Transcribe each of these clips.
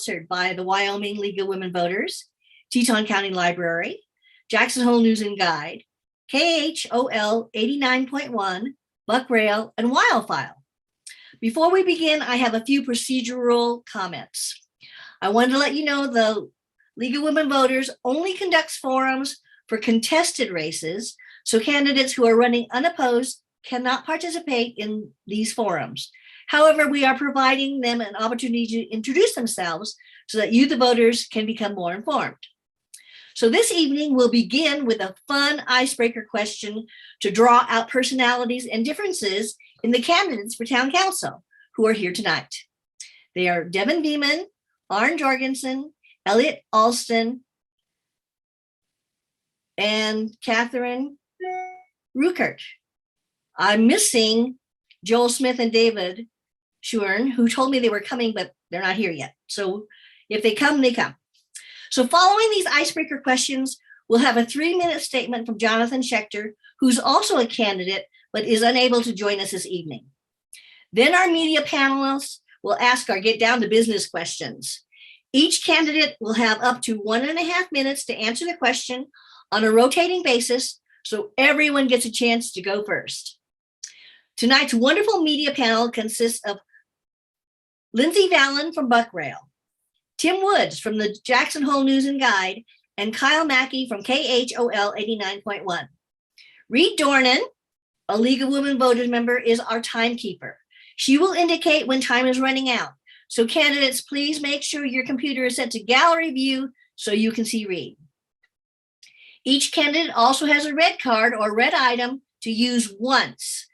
sponsored by the Wyoming League of Women Voters, Teton County Library, Jackson Hole News and Guide, KHOL 89.1, Buckrail, and WyoFile. Before we begin, I have a few procedural comments. I wanted to let you know the League of Women Voters only conducts forums for contested races, so candidates who are running unopposed cannot participate in these forums. However, we are providing them an opportunity to introduce themselves so that you, the voters, can become more informed. So this evening, we'll begin with a fun icebreaker question to draw out personalities and differences in the candidates for town council who are here tonight. They are Devin Beeman, Arn Jorgensen, Elliot Alston, and Catherine Ruckert. I'm missing Joel Smith and David Schuern, who told me they were coming, but they're not here yet. So if they come, they come. So following these icebreaker questions, we'll have a 3-minute statement from Jonathan Schechter, who's also a candidate, but is unable to join us this evening. Then our media panelists will ask our get down to business questions. Each candidate will have up to 1.5 minutes to answer the question on a rotating basis, so everyone gets a chance to go first. Tonight's wonderful media panel consists of Lindsay Vallon from Buckrail, Tim Woods from the Jackson Hole News and Guide, and Kyle Mackey from KHOL 89.1. Reed Dornan, a League of Women Voters member, is our timekeeper. She will indicate when time is running out. So candidates, please make sure your computer is set to gallery view so you can see Reed. Each candidate also has a red card or red item to use once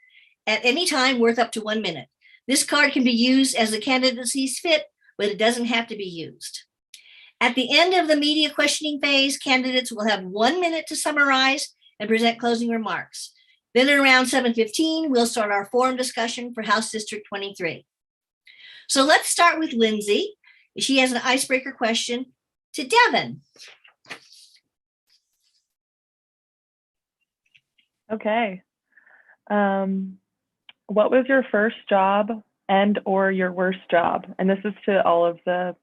at any time worth up to 1 minute. This card can be used as the candidate sees fit, but it doesn't have to be used. At the end of the media questioning phase, candidates will have 1 minute to summarize and present closing remarks. Then at around 7:15, we'll start our forum discussion for House District 23. So let's start with Lindsay. She has an icebreaker question to Devin. Okay. What was your first job and or your worst job? And this is to all of the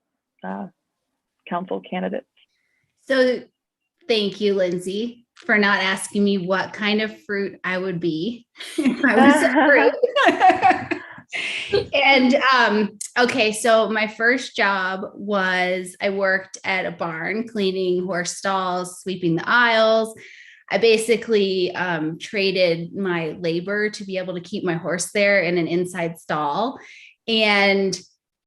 council candidates. So thank you, Lindsay, for not asking me what kind of fruit I would be if I was a fruit. And okay, so my first job was I worked at a barn cleaning horse stalls, sweeping the aisles. I basically traded my labor to be able to keep my horse there in an inside stall. And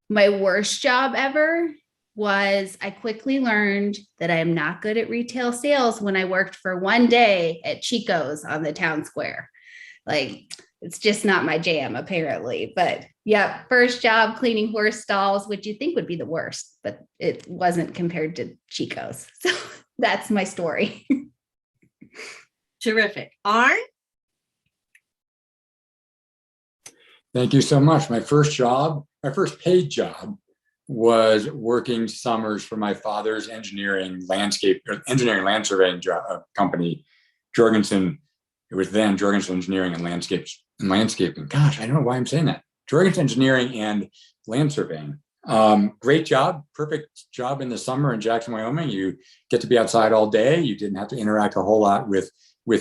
my worst job ever was I quickly learned that I am not good at retail sales when I worked for one day at Chico's on the town square. Like, it's just not my jam, apparently. But yeah, first job cleaning horse stalls, which you think would be the worst, but it wasn't compared to Chico's. So that's my story. Terrific. Arn? Thank you so much. My first paid job was working summers for my father's engineering land surveying company, Jorgensen. It was then Jorgensen Engineering and Landscaping. Gosh, I don't know why I'm saying that. Jorgensen Engineering and Land Surveying. Great job, perfect job in the summer in Jackson, Wyoming. You get to be outside all day. You didn't have to interact a whole lot with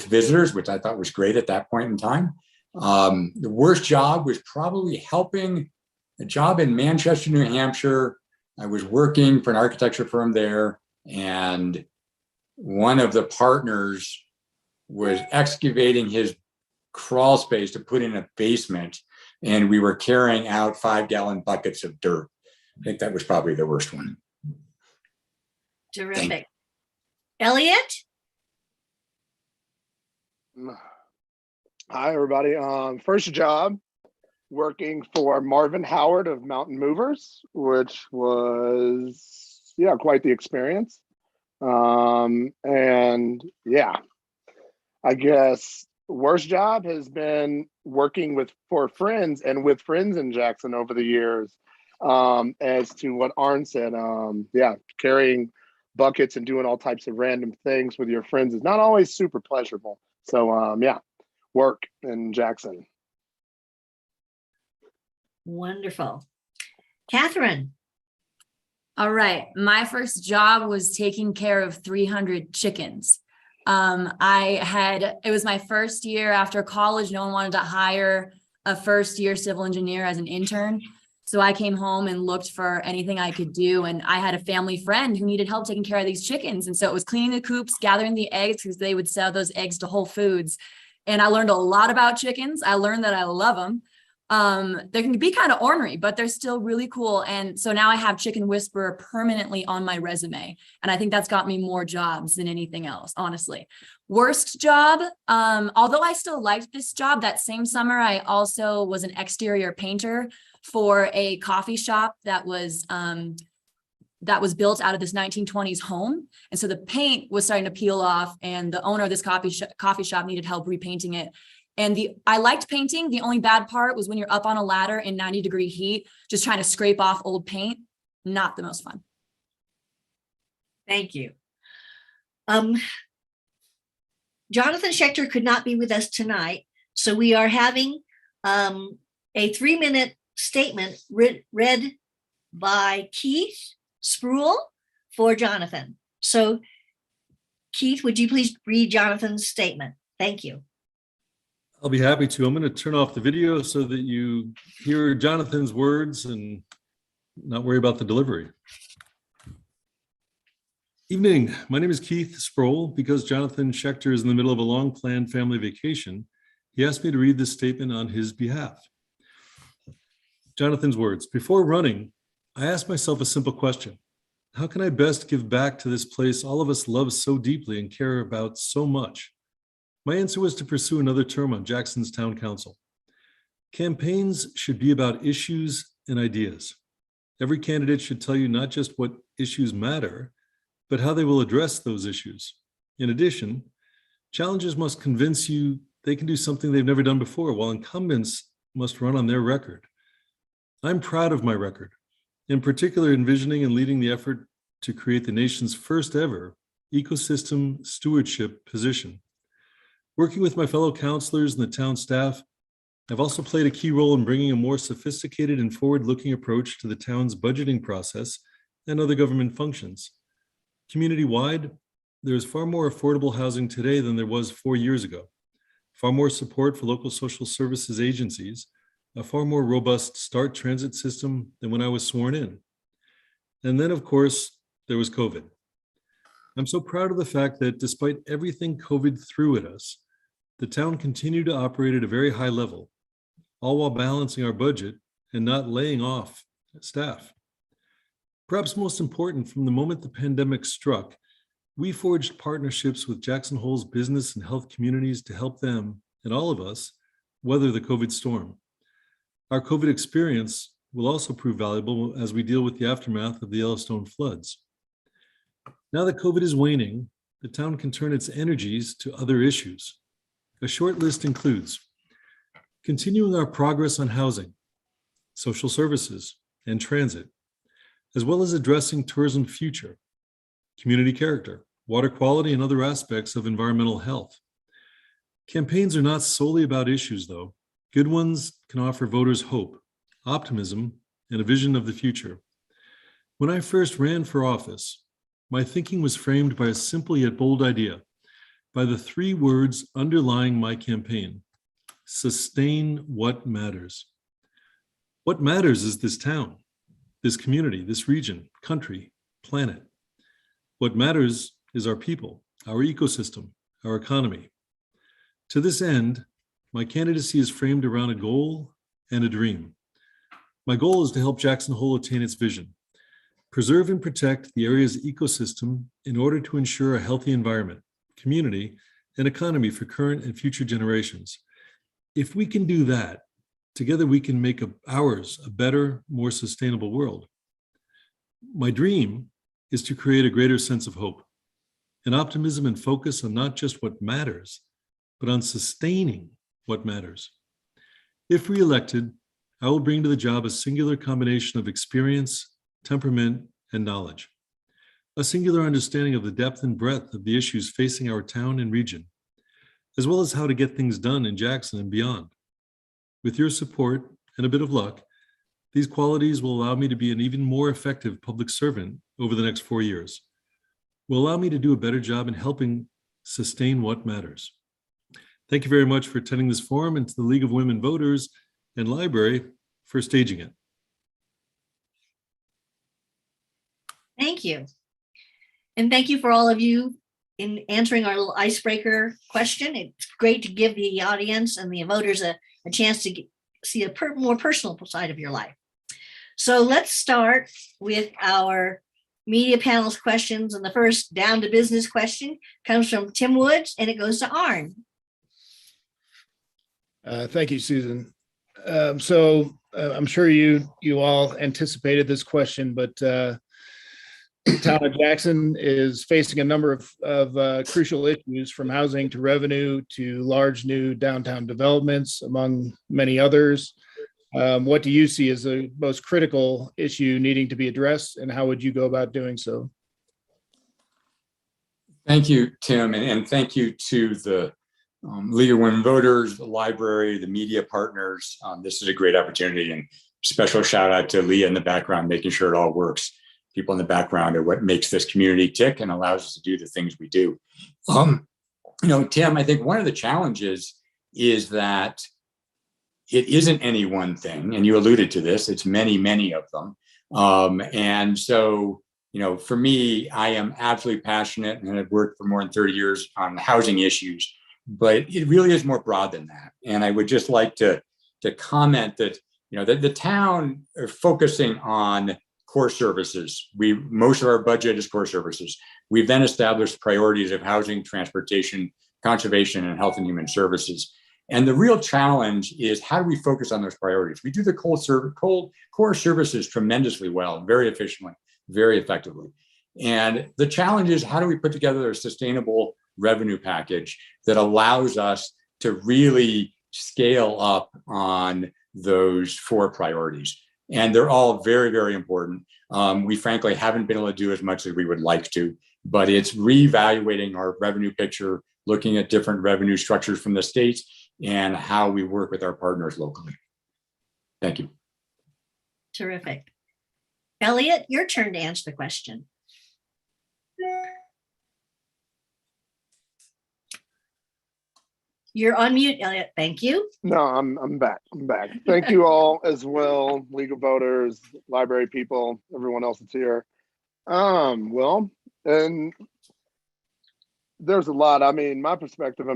visitors, which I thought was great at that point in time. The worst job was probably helping a job in Manchester, New Hampshire. I was working for an architecture firm there, and one of the partners was excavating his crawl space to put in a basement, and we were carrying out 5-gallon buckets of dirt. I think that was probably the worst one. Terrific. Elliot? Hi, everybody. First job working for Marvin Howard of Mountain Movers, which was, quite the experience. And yeah, I guess worst job has been working for friends and with friends in Jackson over the years. As to what Arn said, carrying buckets and doing all types of random things with your friends is not always super pleasurable. So work in Jackson. Wonderful. Catherine? All right. My first job was taking care of 300 chickens. It was my first year after college. No one wanted to hire a first year civil engineer as an intern. So I came home and looked for anything I could do. And I had a family friend who needed help taking care of these chickens. And so it was cleaning the coops, gathering the eggs, because they would sell those eggs to Whole Foods. And I learned a lot about chickens. I learned that I love them. They can be kind of ornery, but they're still really cool. And so now I have Chicken Whisperer permanently on my resume. And I think that's got me more jobs than anything else, honestly. Worst job, although I still liked this job, that same summer, I also was an exterior painter for a coffee shop that was built out of this 1920s home. And so the paint was starting to peel off, and the owner of this coffee shop needed help repainting it. And I liked painting. The only bad part was when you're up on a ladder in 90-degree heat, just trying to scrape off old paint. Not the most fun. Thank you. Jonathan Schechter could not be with us tonight, so we are having a 3-minute statement read by Keith Spruill for Jonathan. So Keith, would you please read Jonathan's statement? Thank you. I'll be happy to. I'm going to turn off the video so that you hear Jonathan's words and not worry about the delivery. Evening, my name is Keith Spruill. Because Jonathan Schechter is in the middle of a long planned family vacation, he asked me to read this statement on his behalf. Jonathan's words: before running, I asked myself a simple question. How can I best give back to this place all of us love so deeply and care about so much? My answer was to pursue another term on Jackson's Town Council. Campaigns should be about issues and ideas. Every candidate should tell you not just what issues matter, but how they will address those issues. In addition, challengers must convince you they can do something they've never done before, while incumbents must run on their record. I'm proud of my record, in particular envisioning and leading the effort to create the nation's first ever ecosystem stewardship position. Working with my fellow counselors and the town staff, I've also played a key role in bringing a more sophisticated and forward-looking approach to the town's budgeting process and other government functions. Community-wide, there is far more affordable housing today than there was 4 years ago, far more support for local social services agencies, a far more robust START transit system than when I was sworn in. And then, of course, there was COVID. I'm so proud of the fact that despite everything COVID threw at us, the town continued to operate at a very high level, all while balancing our budget and not laying off staff. Perhaps most important, from the moment the pandemic struck, we forged partnerships with Jackson Hole's business and health communities to help them, and all of us, weather the COVID storm. Our COVID experience will also prove valuable as we deal with the aftermath of the Yellowstone floods. Now that COVID is waning, the town can turn its energies to other issues. A short list includes continuing our progress on housing, social services, and transit, as well as addressing tourism's future, community character, water quality, and other aspects of environmental health. Campaigns are not solely about issues, though. Good ones can offer voters hope, optimism, and a vision of the future. When I first ran for office, my thinking was framed by a simple yet bold idea, by the 3 words underlying my campaign: sustain what matters. What matters is this town, this community, this region, country, planet. What matters is our people, our ecosystem, our economy. To this end, my candidacy is framed around a goal and a dream. My goal is to help Jackson Hole attain its vision, preserve and protect the area's ecosystem in order to ensure a healthy environment, community, and economy for current and future generations. If we can do that, together we can make ours a better, more sustainable world. My dream is to create a greater sense of hope, an optimism and focus on not just what matters, but on sustaining what matters. If reelected, I will bring to the job a singular combination of experience, temperament, and knowledge, a singular understanding of the depth and breadth of the issues facing our town and region, as well as how to get things done in Jackson and beyond. With your support and a bit of luck, These qualities will allow me to be an even more effective public servant over the next 4 years. Will allow me to do a better job in helping sustain what matters. Thank you very much for attending this forum, and to the League of Women Voters and Library for staging it. Thank you. And thank you for all of you in answering our little icebreaker question. It's great to give the audience and the voters a chance to see a more personal side of your life. So let's start with our media panel's questions. And the first down to business question comes from Tim Woods, and it goes to Arn. Thank you, Susan. I'm sure you all anticipated this question, but the town of Jackson is facing a number of crucial issues, from housing to revenue to large new downtown developments, among many others. What do you see as the most critical issue needing to be addressed, and how would you go about doing so? Thank you, Tim, and thank you to the League of Women Voters, the library, the media partners. This is a great opportunity, and special shout out to Leah in the background, making sure it all works. People in the background are what makes this community tick and allows us to do the things we do. Tim, I think one of the challenges is that it isn't any one thing, and you alluded to this, it's many, many of them. And so, for me, I am absolutely passionate, and I've worked for more than 30 years on housing issues, but it really is more broad than that. And I would just like to comment that, that the town are focusing on core services. Most of our budget is core services. We've then established priorities of housing, transportation, conservation, and health and human services. And the real challenge is, how do we focus on those priorities? We do the core services tremendously well, very efficiently, very effectively. And the challenge is, how do we put together a sustainable revenue package that allows us to really scale up on those 4 priorities? And they're all very, very important. We frankly haven't been able to do as much as we would like to, but it's reevaluating our revenue picture, looking at different revenue structures from the states, and how we work with our partners locally. Thank you. Terrific. Elliot, your turn to answer the question. You're on mute, Elliot. Thank you. No, I'm back. Thank you all as well, League of Voters, library people, everyone else that's here. Well, and there's a lot. My perspective,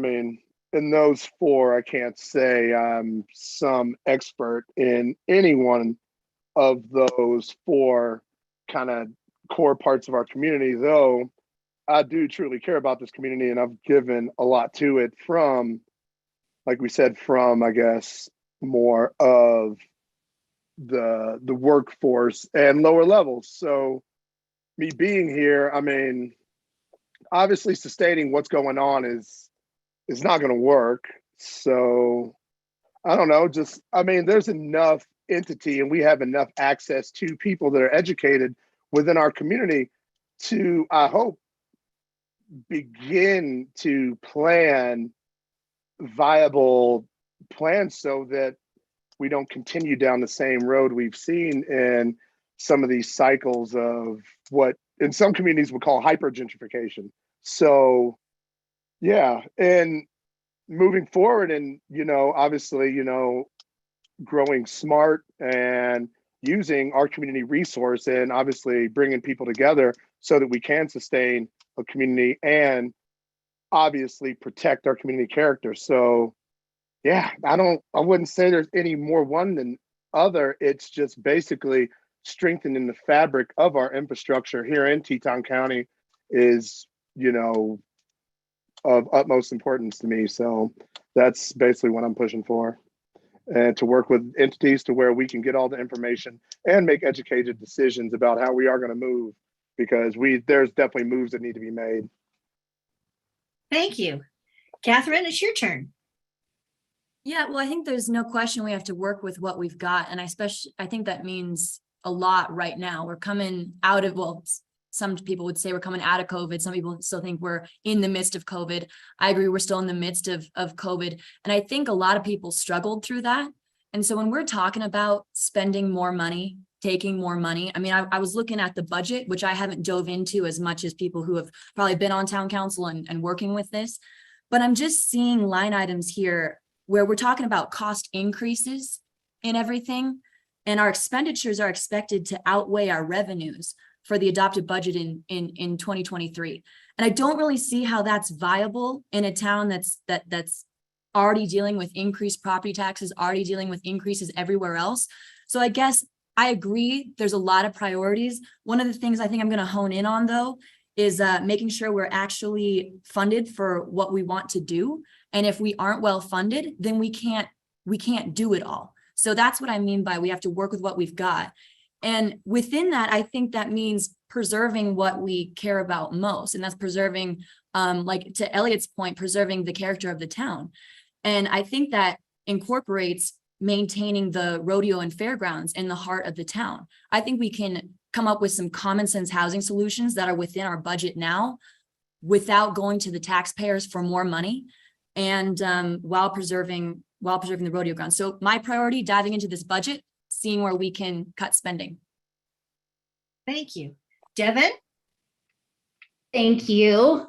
in those 4, I can't say I'm some expert in any one of those 4 kind of core parts of our community, though I do truly care about this community, and I've given a lot to it from, like we said, from, I guess, more of the workforce and lower levels. So me being here, obviously sustaining what's going on is not going to work. So I don't know, there's enough entity, and we have enough access to people that are educated within our community to, I hope, begin to plan viable plans so that we don't continue down the same road we've seen in some of these cycles of what in some communities we call hyper gentrification. So yeah, and moving forward, and obviously, growing smart and using our community resource, and obviously bringing people together so that we can sustain a community and obviously protect our community character. So yeah, I wouldn't say there's any more one than other. It's just basically strengthening the fabric of our infrastructure here in Teton County is, of utmost importance to me. So that's basically what I'm pushing for, and to work with entities to where we can get all the information and make educated decisions about how we are going to move, because there's definitely moves that need to be made. Thank you. Catherine, it's your turn. Yeah, well, I think there's no question we have to work with what we've got. And I think that means a lot right now. We're coming out of, some people would say we're coming out of COVID. Some people still think we're in the midst of COVID. I agree, we're still in the midst of COVID. And I think a lot of people struggled through that. And so when we're talking about spending more money, taking more money, I mean, I was looking at the budget, which I haven't dove into as much as people who have probably been on town council and working with this. But I'm just seeing line items here where we're talking about cost increases in everything. And our expenditures are expected to outweigh our revenues for the adopted budget in 2023. And I don't really see how that's viable in a town that's already dealing with increased property taxes, already dealing with increases everywhere else. So I guess I agree there's a lot of priorities. One of the things I think I'm going to hone in on, though, is making sure we're actually funded for what we want to do. And if we aren't well funded, then we can't do it all. So that's what I mean by we have to work with what we've got. And within that, I think that means preserving what we care about most. And that's preserving, like to Elliot's point, preserving the character of the town. And I think that incorporates maintaining the rodeo and fairgrounds in the heart of the town. I think we can come up with some common sense housing solutions that are within our budget now without going to the taxpayers for more money and while preserving the rodeo grounds. So my priority, diving into this budget, seeing where we can cut spending. Thank you. Devin? Thank you.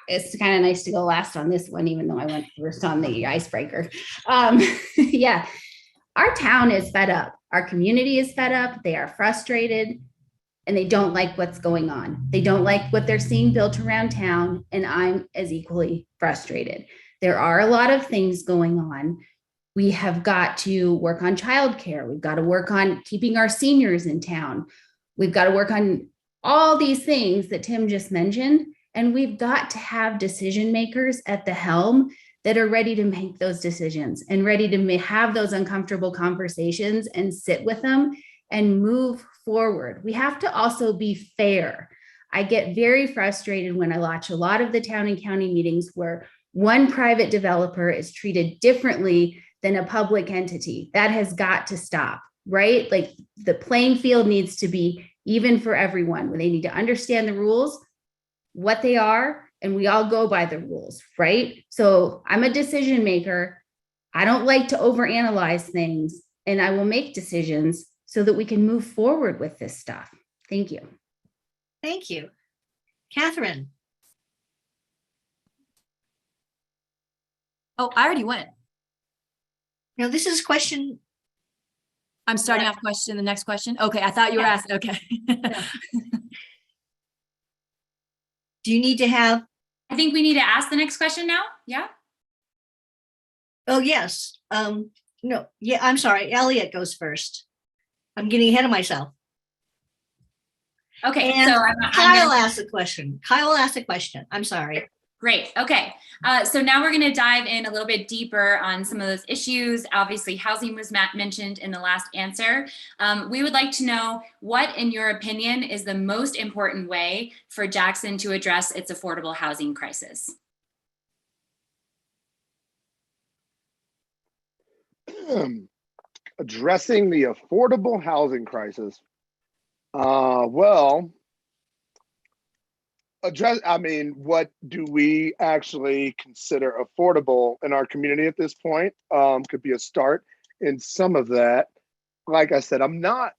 It's kind of nice to go last on this one, even though I went first on the icebreaker. Yeah, our town is fed up. Our community is fed up. They are frustrated and they don't like what's going on. They don't like what they're seeing built around town. And I'm as equally frustrated. There are a lot of things going on. We have got to work on childcare. We've got to work on keeping our seniors in town. We've got to work on all these things that Tim just mentioned. And we've got to have decision makers at the helm that are ready to make those decisions and ready to have those uncomfortable conversations and sit with them and move forward. We have to also be fair. I get very frustrated when I watch a lot of the town and county meetings where one private developer is treated differently than a public entity. That has got to stop, right? Like the playing field needs to be even for everyone. They need to understand the rules, what they are, and we all go by the rules, right? So I'm a decision maker. I don't like to overanalyze things, and I will make decisions so that we can move forward with this stuff. Thank you. Thank you. Catherine? Oh, I already went. Now, this is question. I'm starting off question, the next question. Okay, I thought you were asking. Okay. Do you need to have? I think we need to ask the next question now. Yeah. Oh, yes. No, yeah, I'm sorry. Elliot goes first. I'm getting ahead of myself. Okay. And so Kyle asked a question. Kyle asked a question. I'm sorry. Great. Okay. So now we're going to dive in a little bit deeper on some of those issues. Obviously, housing was mentioned in the last answer. We would like to know what, in your opinion, is the most important way for Jackson to address its affordable housing crisis? Addressing the affordable housing crisis. Well, what do we actually consider affordable in our community at this point? Could be a start in some of that. Like I said, I'm not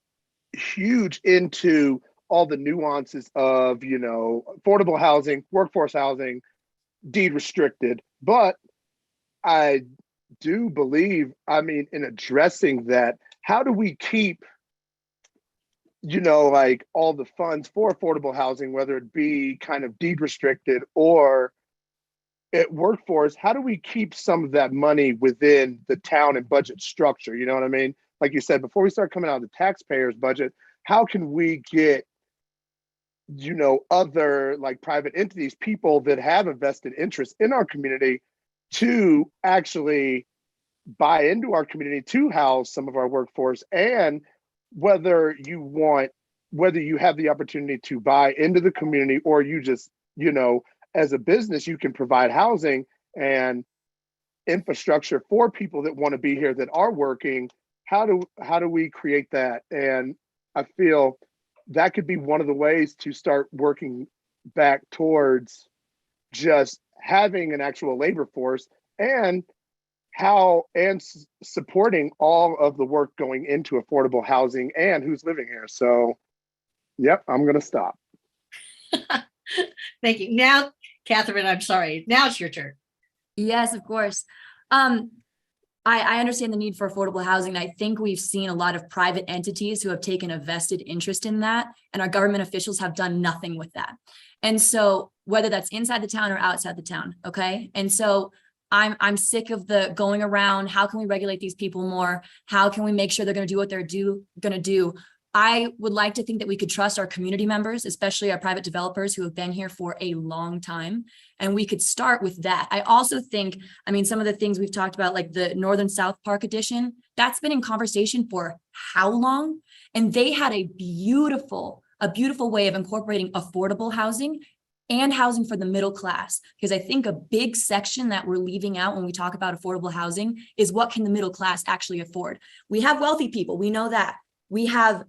huge into all the nuances of, affordable housing, workforce housing, deed restricted, but I do believe, in addressing that, how do we keep all the funds for affordable housing, whether it be kind of deed restricted or at workforce, how do we keep some of that money within the town and budget structure? You know what I mean? Like you said, before we start coming out of the taxpayers' budget, how can we get, other like private entities, people that have a vested interest in our community to actually buy into our community to house some of our workforce, and whether you have the opportunity to buy into the community or you just, as a business, you can provide housing and infrastructure for people that want to be here that are working. How do we create that? And I feel that could be one of the ways to start working back towards just having an actual labor force and how and supporting all of the work going into affordable housing and who's living here. So, yep, I'm going to stop. Thank you. Now, Catherine, I'm sorry. Now it's your turn. Yes, of course. I understand the need for affordable housing. I think we've seen a lot of private entities who have taken a vested interest in that, and our government officials have done nothing with that. And so whether that's inside the town or outside the town, okay? And so I'm sick of the going around, how can we regulate these people more? How can we make sure they're going to do what they're going to do? I would like to think that we could trust our community members, especially our private developers who have been here for a long time. And we could start with that. I also think, I mean, some of the things we've talked about, like the Northern South Park edition, that's been in conversation for how long? And they had a beautiful way of incorporating affordable housing and housing for the middle class. Because I think a big section that we're leaving out when we talk about affordable housing is what can the middle class actually afford? We have wealthy people, we know that. We have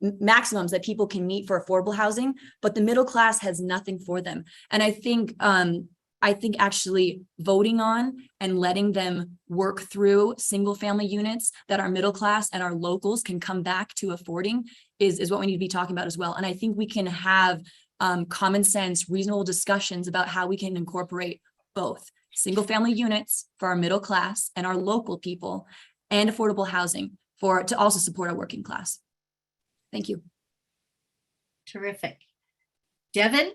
maximums that people can meet for affordable housing, but the middle class has nothing for them. And I think actually voting on and letting them work through single family units that our middle class and our locals can come back to affording is what we need to be talking about as well. And I think we can have common sense, reasonable discussions about how we can incorporate both single family units for our middle class and our local people and affordable housing to also support our working class. Thank you. Terrific. Devin?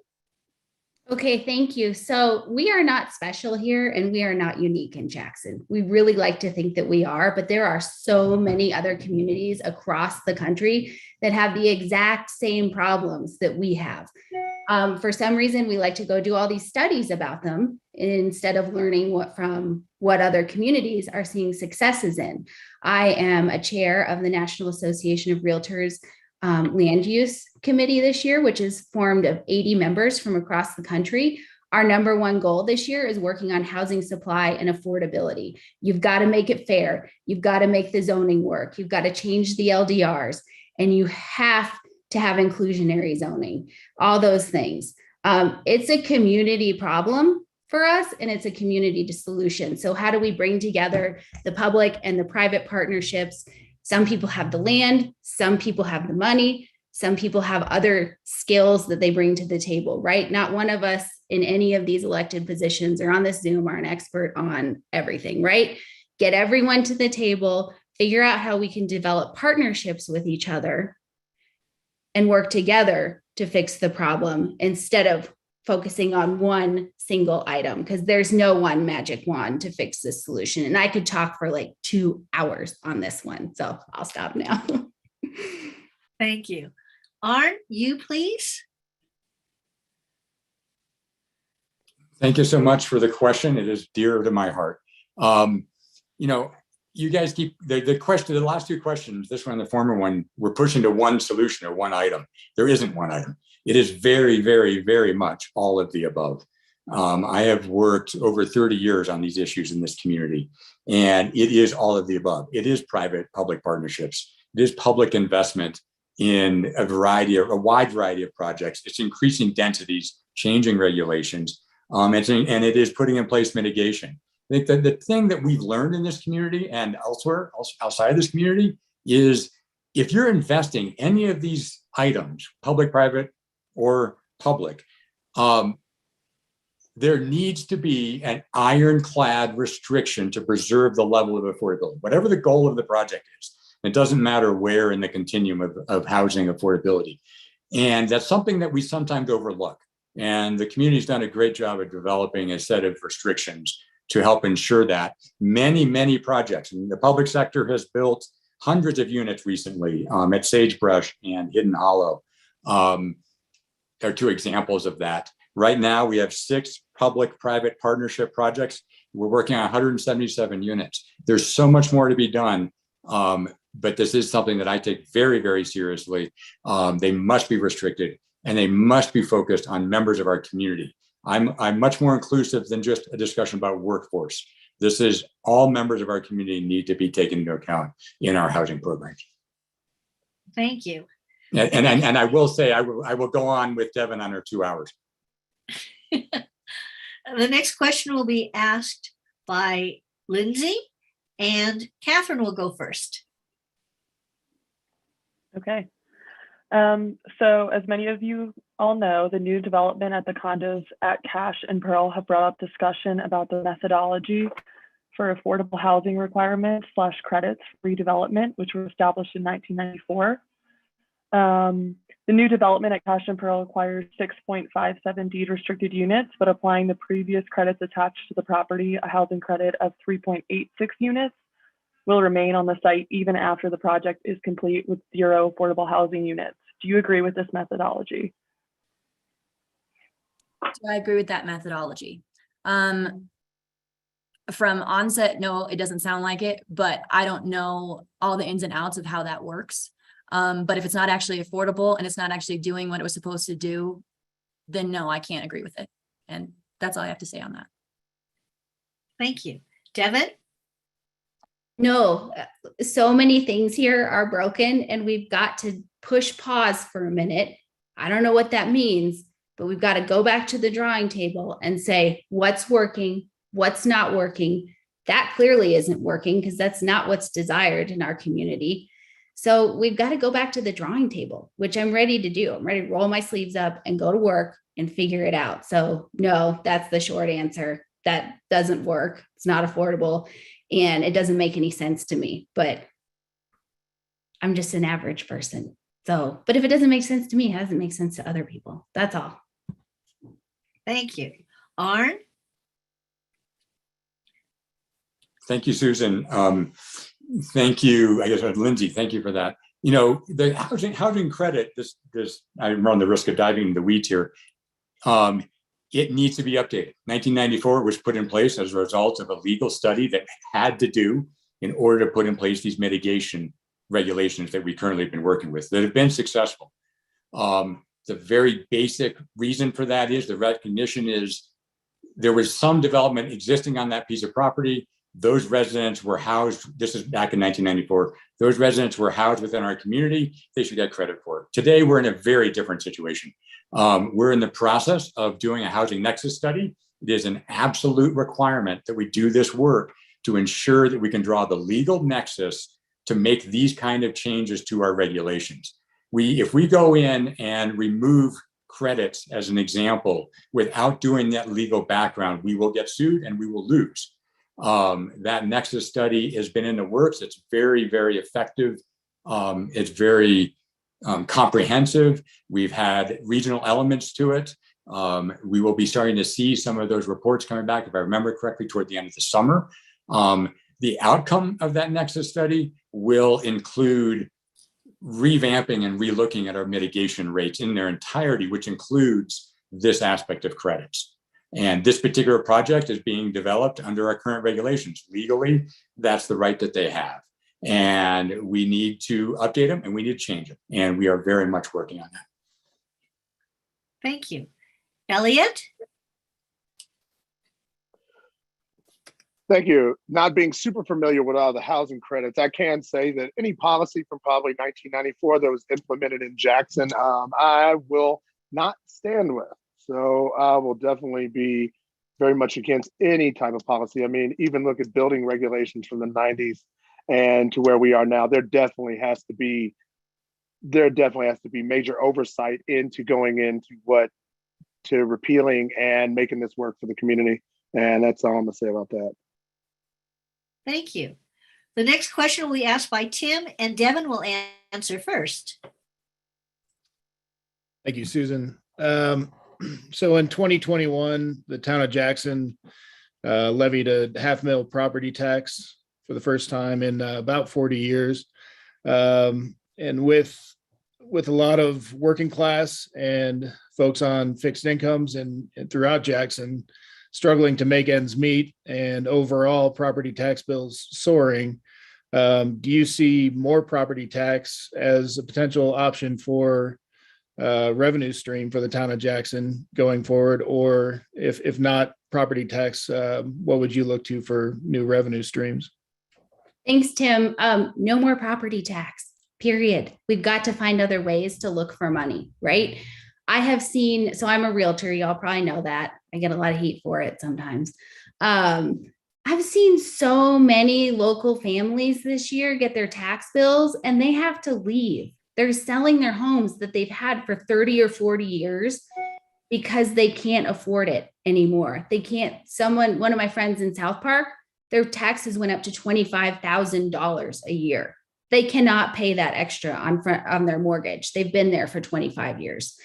Okay, thank you. So we are not special here and we are not unique in Jackson. We really like to think that we are, but there are so many other communities across the country that have the exact same problems that we have. For some reason, we like to go do all these studies about them instead of learning what other communities are seeing successes in. I am a chair of the National Association of Realtors Land Use Committee this year, which is formed of 80 members from across the country. Our number one goal this year is working on housing supply and affordability. You've got to make it fair. You've got to make the zoning work. You've got to change the LDRs, and you have to have inclusionary zoning, all those things. It's a community problem for us, and it's a community solution. So how do we bring together the public and the private partnerships? Some people have the land, some people have the money, some people have other skills that they bring to the table, right? Not one of us in any of these elected positions or on this Zoom are an expert on everything, right? Get everyone to the table, figure out how we can develop partnerships with each other and work together to fix the problem instead of focusing on one single item, because there's no one magic wand to fix this solution. And I could talk for like 2 hours on this one. So I'll stop now. Thank you. Arn, you please. Thank you so much for the question. It is dear to my heart. You guys keep the question, the last two questions, this one and the former one, we're pushing to one solution or one item. There isn't one item. It is very, very, very much all of the above. I have worked over 30 years on these issues in this community, and it is all of the above. It is private-public partnerships. It is public investment in a wide variety of projects. It's increasing densities, changing regulations, and it is putting in place mitigation. I think that the thing that we've learned in this community and elsewhere, outside of this community, is if you're investing any of these items, public, private, or public, there needs to be an ironclad restriction to preserve the level of affordability, whatever the goal of the project is. It doesn't matter where in the continuum of housing affordability. And that's something that we sometimes overlook. And the community's done a great job of developing a set of restrictions to help ensure that many, many projects, and the public sector has built hundreds of units recently at Sagebrush and Hidden Hollow. There are two examples of that. Right now, we have 6 public-private partnership projects. We're working on 177 units. There's so much more to be done, but this is something that I take very, very seriously. They must be restricted, and they must be focused on members of our community. I'm much more inclusive than just a discussion about workforce. This is all members of our community need to be taken into account in our housing programs. Thank you. And I will say, I will go on with Devin on her 2 hours. The next question will be asked by Lindsay, and Catherine will go first. Okay. So as many of you all know, the new development at the condos at Cash and Pearl have brought up discussion about the methodology for affordable housing requirements / credits for redevelopment, which were established in 1994. The new development at Cash and Pearl acquires 6.57 deed restricted units, but applying the previous credits attached to the property, a housing credit of 3.86 units will remain on the site even after the project is complete with 0 affordable housing units. Do you agree with this methodology? Do I agree with that methodology? From onset, no, it doesn't sound like it, but I don't know all the ins and outs of how that works. But if it's not actually affordable and it's not actually doing what it was supposed to do, then no, I can't agree with it. And that's all I have to say on that. Thank you. Devin? No, so many things here are broken and we've got to push pause for a minute. I don't know what that means, but we've got to go back to the drawing table and say what's working, what's not working. That clearly isn't working because that's not what's desired in our community. So we've got to go back to the drawing table, which I'm ready to do. I'm ready to roll my sleeves up and go to work and figure it out. So no, that's the short answer. That doesn't work. It's not affordable and it doesn't make any sense to me, but I'm just an average person. So, but if it doesn't make sense to me, it doesn't make sense to other people. That's all. Thank you. Arn? Thank you, Susan. Thank you, I guess, Lindsay, thank you for that. You know, the housing credit, I run the risk of diving into the weeds here. It needs to be updated. 1994, it was put in place as a result of a legal study that had to do in order to put in place these mitigation regulations that we currently have been working with that have been successful. The very basic reason for that is the recognition is there was some development existing on that piece of property. Those residents were housed, this is back in 1994, those residents were housed within our community. They should get credit for it. Today, we're in a very different situation. We're in the process of doing a housing nexus study. It is an absolute requirement that we do this work to ensure that we can draw the legal nexus to make these kind of changes to our regulations. If we go in and remove credits as an example, without doing that legal background, we will get sued and we will lose. That nexus study has been in the works. It's very, very effective. It's very comprehensive. We've had regional elements to it. We will be starting to see some of those reports coming back, if I remember correctly, toward the end of the summer. The outcome of that nexus study will include revamping and relooking at our mitigation rates in their entirety, which includes this aspect of credits. And this particular project is being developed under our current regulations. Legally, that's the right that they have. And we need to update them and we need to change them. And we are very much working on that. Thank you. Elliot? Thank you. Not being super familiar with all the housing credits, I can say that any policy from probably 1994 that was implemented in Jackson, I will not stand with. So I will definitely be very much against any type of policy. I mean, even look at building regulations from the 90s and to where we are now, there definitely has to be major oversight into going into to repealing and making this work for the community. And that's all I'm gonna say about that. Thank you. The next question will be asked by Tim, and Devin will answer first. Thank you, Susan. So in 2021, the town of Jackson levied a $500,000 property tax for the first time in about 40 years. And with a lot of working class and folks on fixed incomes and throughout Jackson struggling to make ends meet and overall property tax bills soaring, do you see more property tax as a potential option for revenue stream for the town of Jackson going forward? Or if not property tax, what would you look to for new revenue streams? Thanks, Tim. No more property tax, period. We've got to find other ways to look for money, right? I have seen, so I'm a realtor, y'all probably know that. I get a lot of heat for it sometimes. I've seen so many local families this year get their tax bills and they have to leave. They're selling their homes that they've had for 30 or 40 years because they can't afford it anymore. They can't, one of my friends in South Park, their taxes went up to $25,000 a year. They cannot pay that extra on their mortgage. They've been there for 25 years.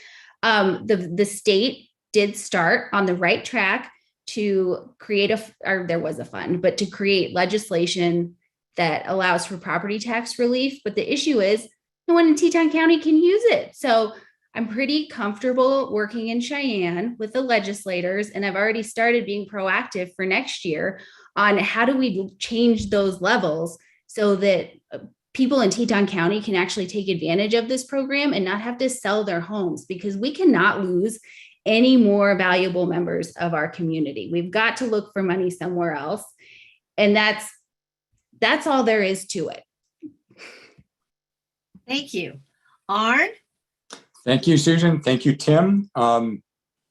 The state did start on the right track to create there was a fund, but to create legislation that allows for property tax relief. But the issue is no one in Teton County can use it. So I'm pretty comfortable working in Cheyenne with the legislators, and I've already started being proactive for next year on how do we change those levels so that people in Teton County can actually take advantage of this program and not have to sell their homes, because we cannot lose any more valuable members of our community. We've got to look for money somewhere else. And that's all there is to it. Thank you. Arn? Thank you, Susan. Thank you, Tim.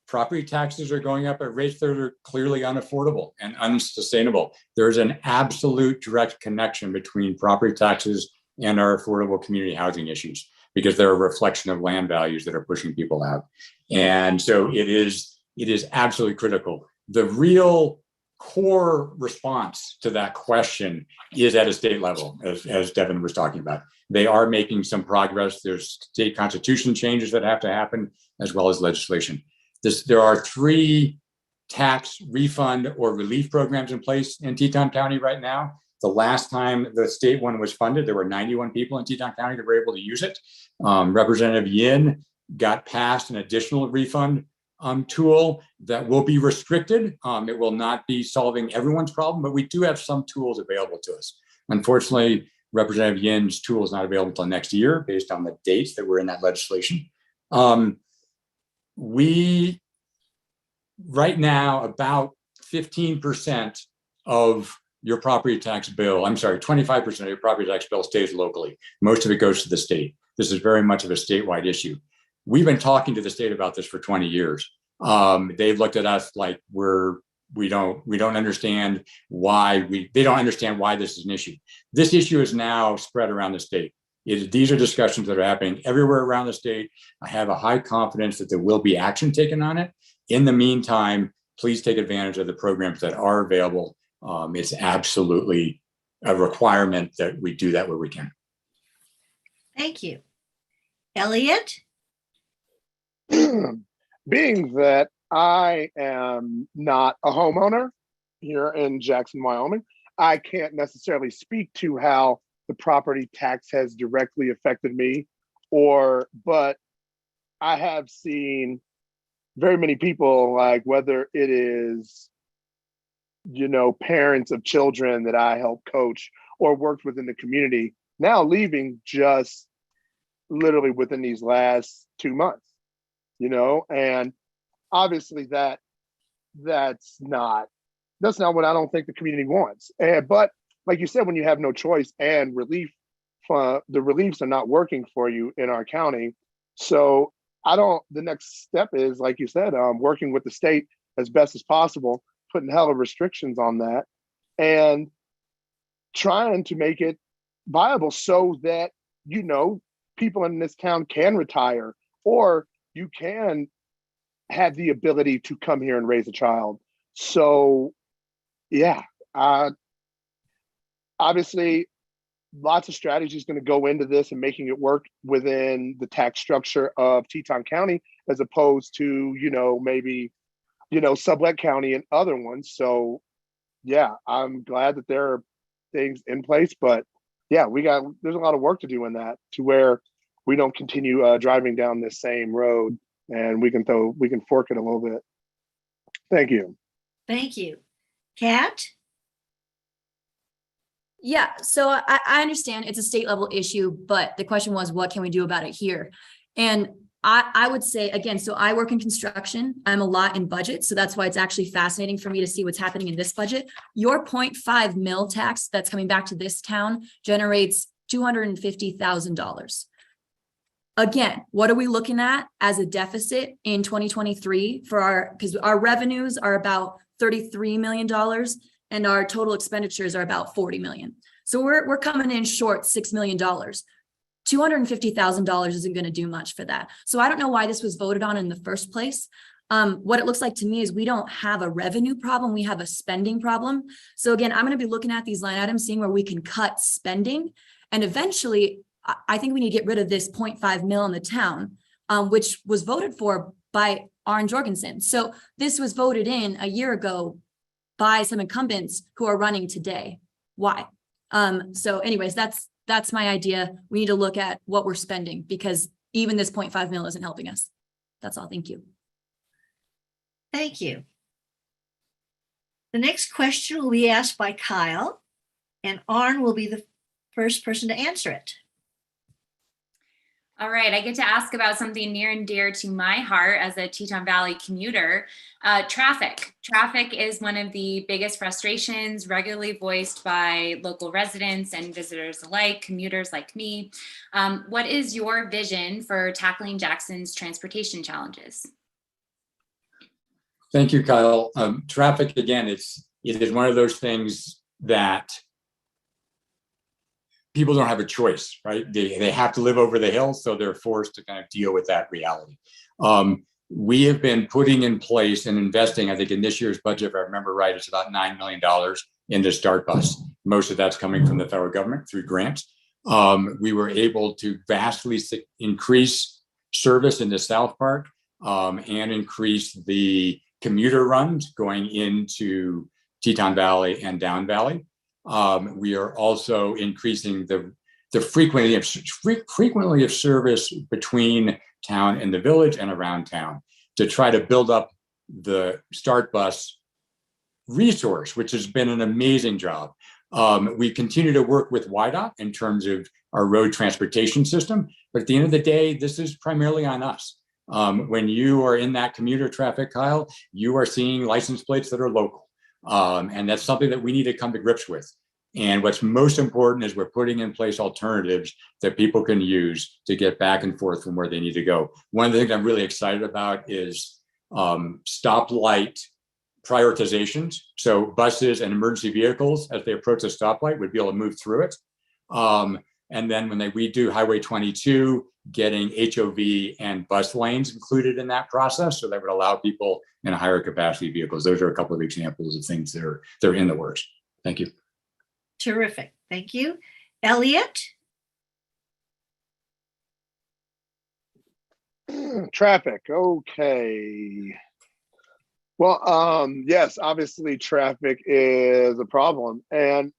Property taxes are going up at rates that are clearly unaffordable and unsustainable. There's an absolute direct connection between property taxes and our affordable community housing issues, because they're a reflection of land values that are pushing people out. And so it is absolutely critical. The real core response to that question is at a state level, as Devin was talking about. They are making some progress. There's state constitution changes that have to happen, as well as legislation. There are 3 tax refund or relief programs in place in Teton County right now. The last time the state one was funded, there were 91 people in Teton County that were able to use it. Representative Yin got passed an additional refund tool that will be restricted. It will not be solving everyone's problem, but we do have some tools available to us. Unfortunately, Representative Yin's tool is not available until next year based on the dates that were in that legislation. We, right now, about 15% of your property tax bill, 25% of your property tax bill stays locally. Most of it goes to the state. This is very much of a statewide issue. We've been talking to the state about this for 20 years. They've looked at us like we don't understand why they don't understand why this is an issue. This issue is now spread around the state. These are discussions that are happening everywhere around the state. I have a high confidence that there will be action taken on it. In the meantime, please take advantage of the programs that are available. It's absolutely a requirement that we do that where we can. Thank you. Elliot? Being that I am not a homeowner here in Jackson, Wyoming, I can't necessarily speak to how the property tax has directly affected me, but I have seen very many people, like whether it is, parents of children that I help coach or worked with in the community, now leaving just literally within these last 2 months, and obviously that's not what I don't think the community wants. But like you said, when you have no choice and the reliefs are not working for you in our county. So the next step is, like you said, working with the state as best as possible, putting hella restrictions on that and trying to make it viable so that, people in this town can retire, or you can have the ability to come here and raise a child. So yeah, obviously lots of strategies going to go into this and making it work within the tax structure of Teton County, as opposed to, maybe, Sublette County and other ones. So yeah, I'm glad that there are things in place, but yeah, there's a lot of work to do in that, to where we don't continue driving down this same road, and we can fork it a little bit. Thank you. Thank you. Kat? Yeah, so I understand it's a state level issue, but the question was, what can we do about it here? And I would say, again, so I work in construction. I'm a lot in budget. So that's why it's actually fascinating for me to see what's happening in this budget. Your 0.5 mil tax that's coming back to this town generates $250,000. Again, what are we looking at as a deficit in 2023 because our revenues are about $33 million. and our total expenditures are about 40 million. So we're coming in short $6 million. $250,000 isn't going to do much for that. So I don't know why this was voted on in the first place. What it looks like to me is we don't have a revenue problem, we have a spending problem. So again, I'm going to be looking at these line items, seeing where we can cut spending. And eventually, I think we need to get rid of this 0.5 mil in the town, which was voted for by Arn Jorgensen. So this was voted in a year ago by some incumbents who are running today. Why? So anyways, that's my idea. We need to look at what we're spending, because even this 0.5 mil isn't helping us. That's all. Thank you. Thank you. The next question will be asked by Kyle, and Arn will be the first person to answer it. All right, I get to ask about something near and dear to my heart as a Teton Valley commuter, traffic. Traffic is one of the biggest frustrations regularly voiced by local residents and visitors alike, commuters like me. What is your vision for tackling Jackson's transportation challenges? Thank you, Kyle. Traffic, again, it is one of those things that people don't have a choice, right? They have to live over the hill, so they're forced to kind of deal with that reality. We have been putting in place and investing, I think in this year's budget, if I remember right, it's about $9 million into Start Bus. Most of that's coming from the federal government through grants. We were able to vastly increase service into South Park and increase the commuter runs going into Teton Valley and Down Valley. We are also increasing the frequency of service between town and the village and around town to try to build up the Start Bus resource, which has been an amazing job. We continue to work with WYDOT in terms of our road transportation system, but at the end of the day, this is primarily on us. When you are in that commuter traffic, Kyle, you are seeing license plates that are local. And that's something that we need to come to grips with. And what's most important is we're putting in place alternatives that people can use to get back and forth from where they need to go. One of the things I'm really excited about is stoplight prioritizations. So buses and emergency vehicles, as they approach a stoplight, would be able to move through it. And then when we do Highway 22, getting HOV and bus lanes included in that process, so that would allow people in higher capacity vehicles. Those are a couple of examples of things that are in the works. Thank you. Terrific. Thank you. Elliot? Traffic. Okay. Well, yes, obviously traffic is a problem. And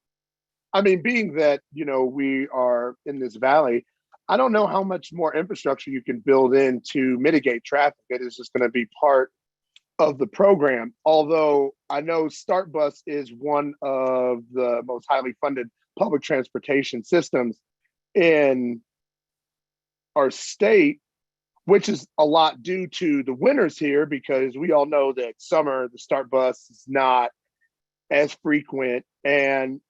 I mean, being that, we are in this valley, I don't know how much more infrastructure you can build in to mitigate traffic. It is just going to be part of the program. Although I know Start Bus is one of the most highly funded public transportation systems in our state, which is a lot due to the winters here, because we all know that summer, the Start Bus is not as frequent. And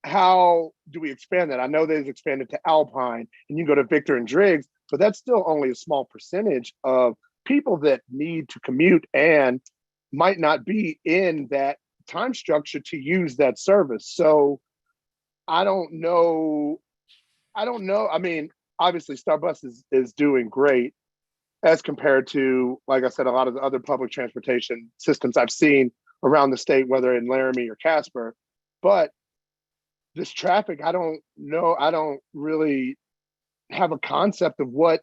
how do we expand that? I know they've expanded to Alpine and you go to Victor and Driggs, but that's still only a small percentage of people that need to commute and might not be in that time structure to use that service. So I don't know. I mean, obviously Start Bus is doing great as compared to, like I said, a lot of the other public transportation systems I've seen around the state, whether in Laramie or Casper. But this traffic, I don't know. I don't really have a concept of what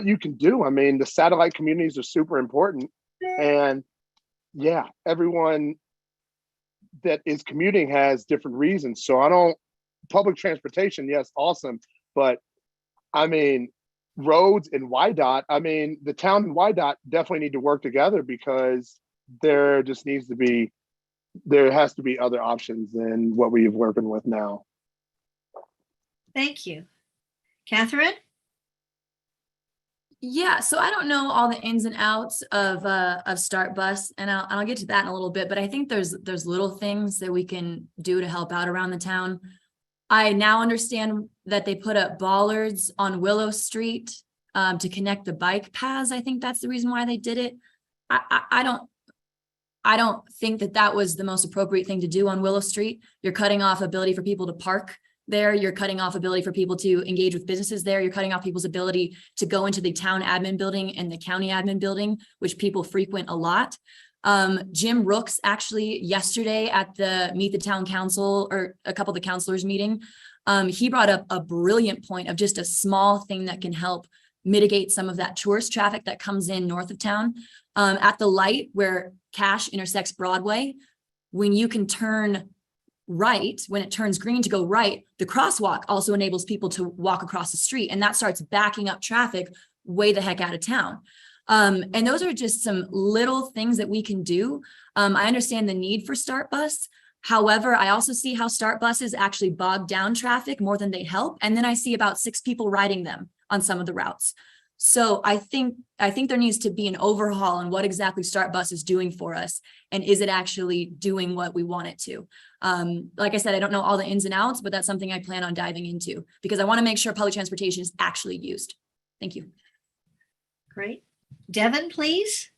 you can do. I mean, the satellite communities are super important. And yeah, everyone that is commuting has different reasons. So public transportation, yes, awesome. But I mean, roads and WYDOT, I mean, the town and WYDOT definitely need to work together, because there has to be other options than what we're working with now. Thank you. Catherine? Yeah, so I don't know all the ins and outs of Start Bus, and I'll get to that in a little bit, but I think there's little things that we can do to help out around the town. I now understand that they put up bollards on Willow Street to connect the bike paths. I think that's the reason why they did it. I don't I don't think that that was the most appropriate thing to do on Willow Street. You're cutting off ability for people to park there. You're cutting off ability for people to engage with businesses there. You're cutting off people's ability to go into the town admin building and the county admin building, which people frequent a lot. Jim Rooks actually yesterday at the Meet the Town Council, or a couple of the counselors meeting, he brought up a brilliant point of just a small thing that can help mitigate some of that tourist traffic that comes in north of town. At the light where Cash intersects Broadway, when you can turn right, when it turns green to go right, the crosswalk also enables people to walk across the street, and that starts backing up traffic way the heck out of town. And those are just some little things that we can do. I understand the need for START bus. However, I also see how START buses actually bog down traffic more than they help. And then I see about 6 people riding them on some of the routes. So I think there needs to be an overhaul on what exactly START bus is doing for us. And is it actually doing what we want it to? Like I said, I don't know all the ins and outs, but that's something I plan on diving into because I want to make sure public transportation is actually used. Thank you. Great. Devin, please.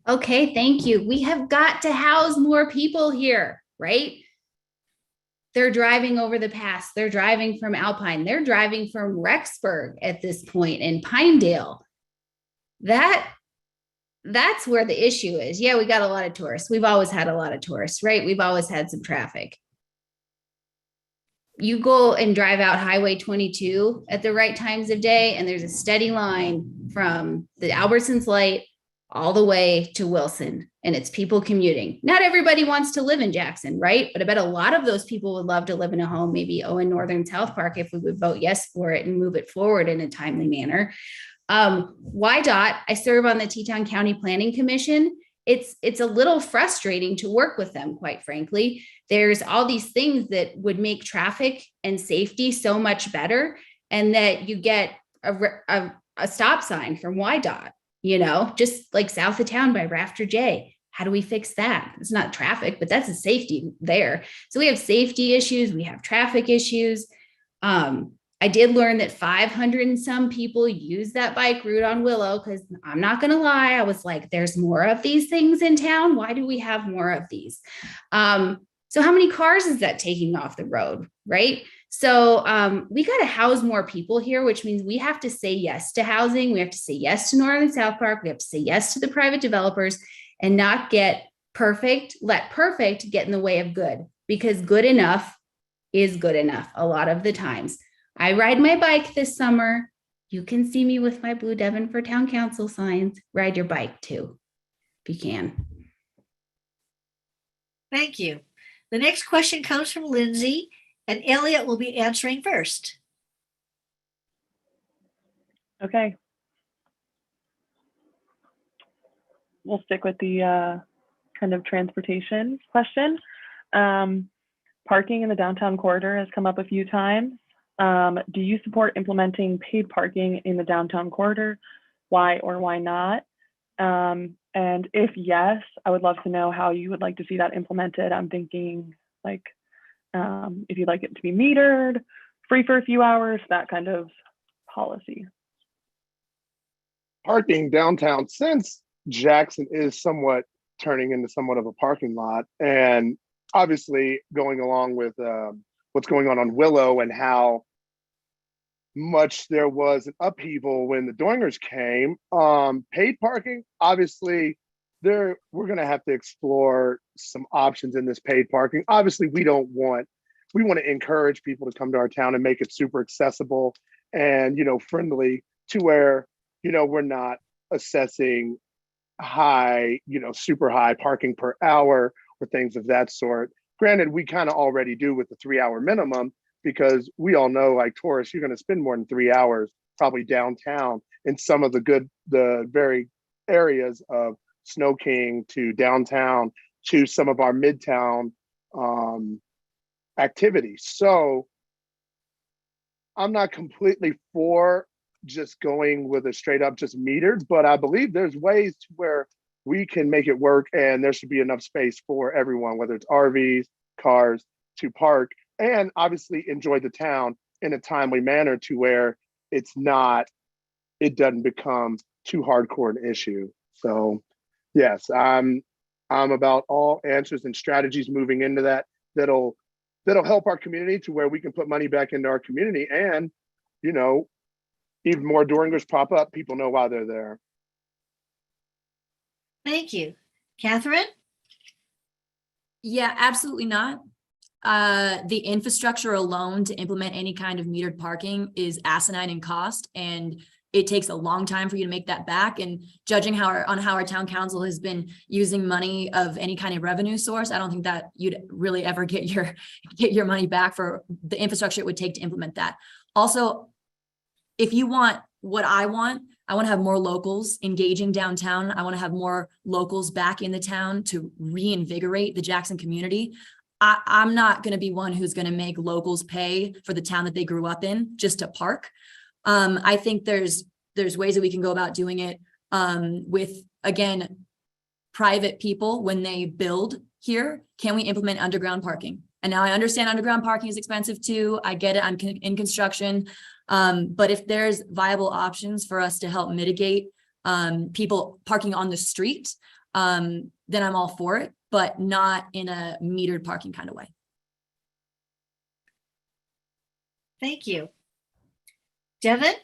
Okay, thank you. We have got to house more people here, right? They're driving over the pass. They're driving from Alpine. They're driving from Rexburg at this point in Pinedale. That's where the issue is. Yeah, we got a lot of tourists. We've always had a lot of tourists, right? We've always had some traffic. You go and drive out Highway 22 at the right times of day, and there's a steady line from the Albertsons Light all the way to Wilson, and it's people commuting. Not everybody wants to live in Jackson, right? But I bet a lot of those people would love to live in a home, maybe in Northern South Park, if we would vote yes for it and move it forward in a timely manner. WYDOT, I serve on the Teton County Planning Commission. It's a little frustrating to work with them, quite frankly. There's all these things that would make traffic and safety so much better, and that you get a stop sign from WYDOT, just like south of town by Rafter J. How do we fix that? It's not traffic, but that's a safety there. So we have safety issues. We have traffic issues. I did learn that 500 and some people use that bike route on Willow, because I'm not going to lie, I was like, there's more of these things in town. Why do we have more of these? So how many cars is that taking off the road, right? So we got to house more people here, which means we have to say yes to housing. We have to say yes to Northern South Park. We have to say yes to the private developers and not let perfect get in the way of good, because good enough is good enough a lot of the times. I ride my bike this summer. You can see me with my Blue Devon for Town Council signs. Ride your bike too, if you can. Thank you. The next question comes from Lindsay, and Elliot will be answering first. Okay. We'll stick with the kind of transportation question. Parking in the downtown corridor has come up a few times. Do you support implementing paid parking in the downtown corridor? Why or why not? And if yes, I would love to know how you would like to see that implemented. I'm thinking like if you'd like it to be metered, free for a few hours, that kind of policy. Parking downtown, since Jackson is somewhat turning into somewhat of a parking lot, and obviously going along with what's going on Willow and how much there was an upheaval when the Doingers came. Paid parking, obviously, we're going to have to explore some options in this paid parking. Obviously, we want to encourage people to come to our town and make it super accessible and, friendly, to where, we're not assessing high, super high parking per hour or things of that sort. Granted, we kind of already do with the 3-hour minimum, because we all know, like tourists, you're going to spend more than 3 hours probably downtown in some of the very areas of Snow King to downtown to some of our midtown activities. So I'm not completely for just going with a straight up just metered, but I believe there's ways to where we can make it work, and there should be enough space for everyone, whether it's RVs, cars, to park and obviously enjoy the town in a timely manner, to where it doesn't become too hardcore an issue. So yes, I'm I'm about all answers and strategies moving into that that'll help our community to where we can put money back into our community. And, you know, even more Duringers pop up, people know why they're there. Thank you. Catherine? Yeah, absolutely not. The infrastructure alone to implement any kind of metered parking is asinine in cost, and it takes a long time for you to make that back. And judging how our town council has been using money of any kind of revenue source, I don't think that you'd really ever get your money back for the infrastructure it would take to implement that. Also, if you want what I want to have more locals engaging downtown. I want to have more locals back in the town to reinvigorate the Jackson community. I'm not going to be one who's going to make locals pay for the town that they grew up in just to park. I think there's ways that we can go about doing it with, again, private people when they build here. Can we implement underground parking? And now I understand underground parking is expensive too. I get it. I'm in construction. But if there's viable options for us to help mitigate people parking on the street, then I'm all for it, but not in a metered parking kind of way. Thank you. Devin?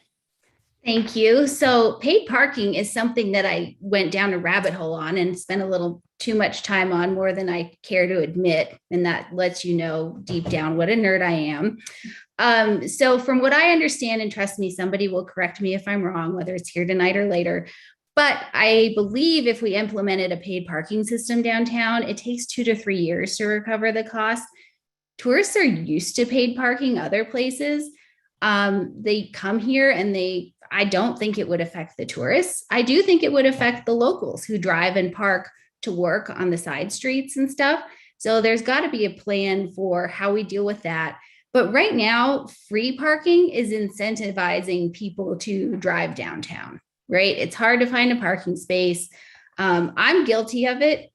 Thank you. So paid parking is something that I went down a rabbit hole on and spent a little too much time on, more than I care to admit. And that lets you know deep down what a nerd I am. So from what I understand, and trust me, somebody will correct me if I'm wrong, whether it's here tonight or later, but I believe if we implemented a paid parking system downtown, it takes 2 to 3 years to recover the cost. Tourists are used to paid parking other places. They come here and I don't think it would affect the tourists. I do think it would affect the locals who drive and park to work on the side streets and stuff. So there's got to be a plan for how we deal with that. But right now, free parking is incentivizing people to drive downtown, right? It's hard to find a parking space. I'm guilty of it.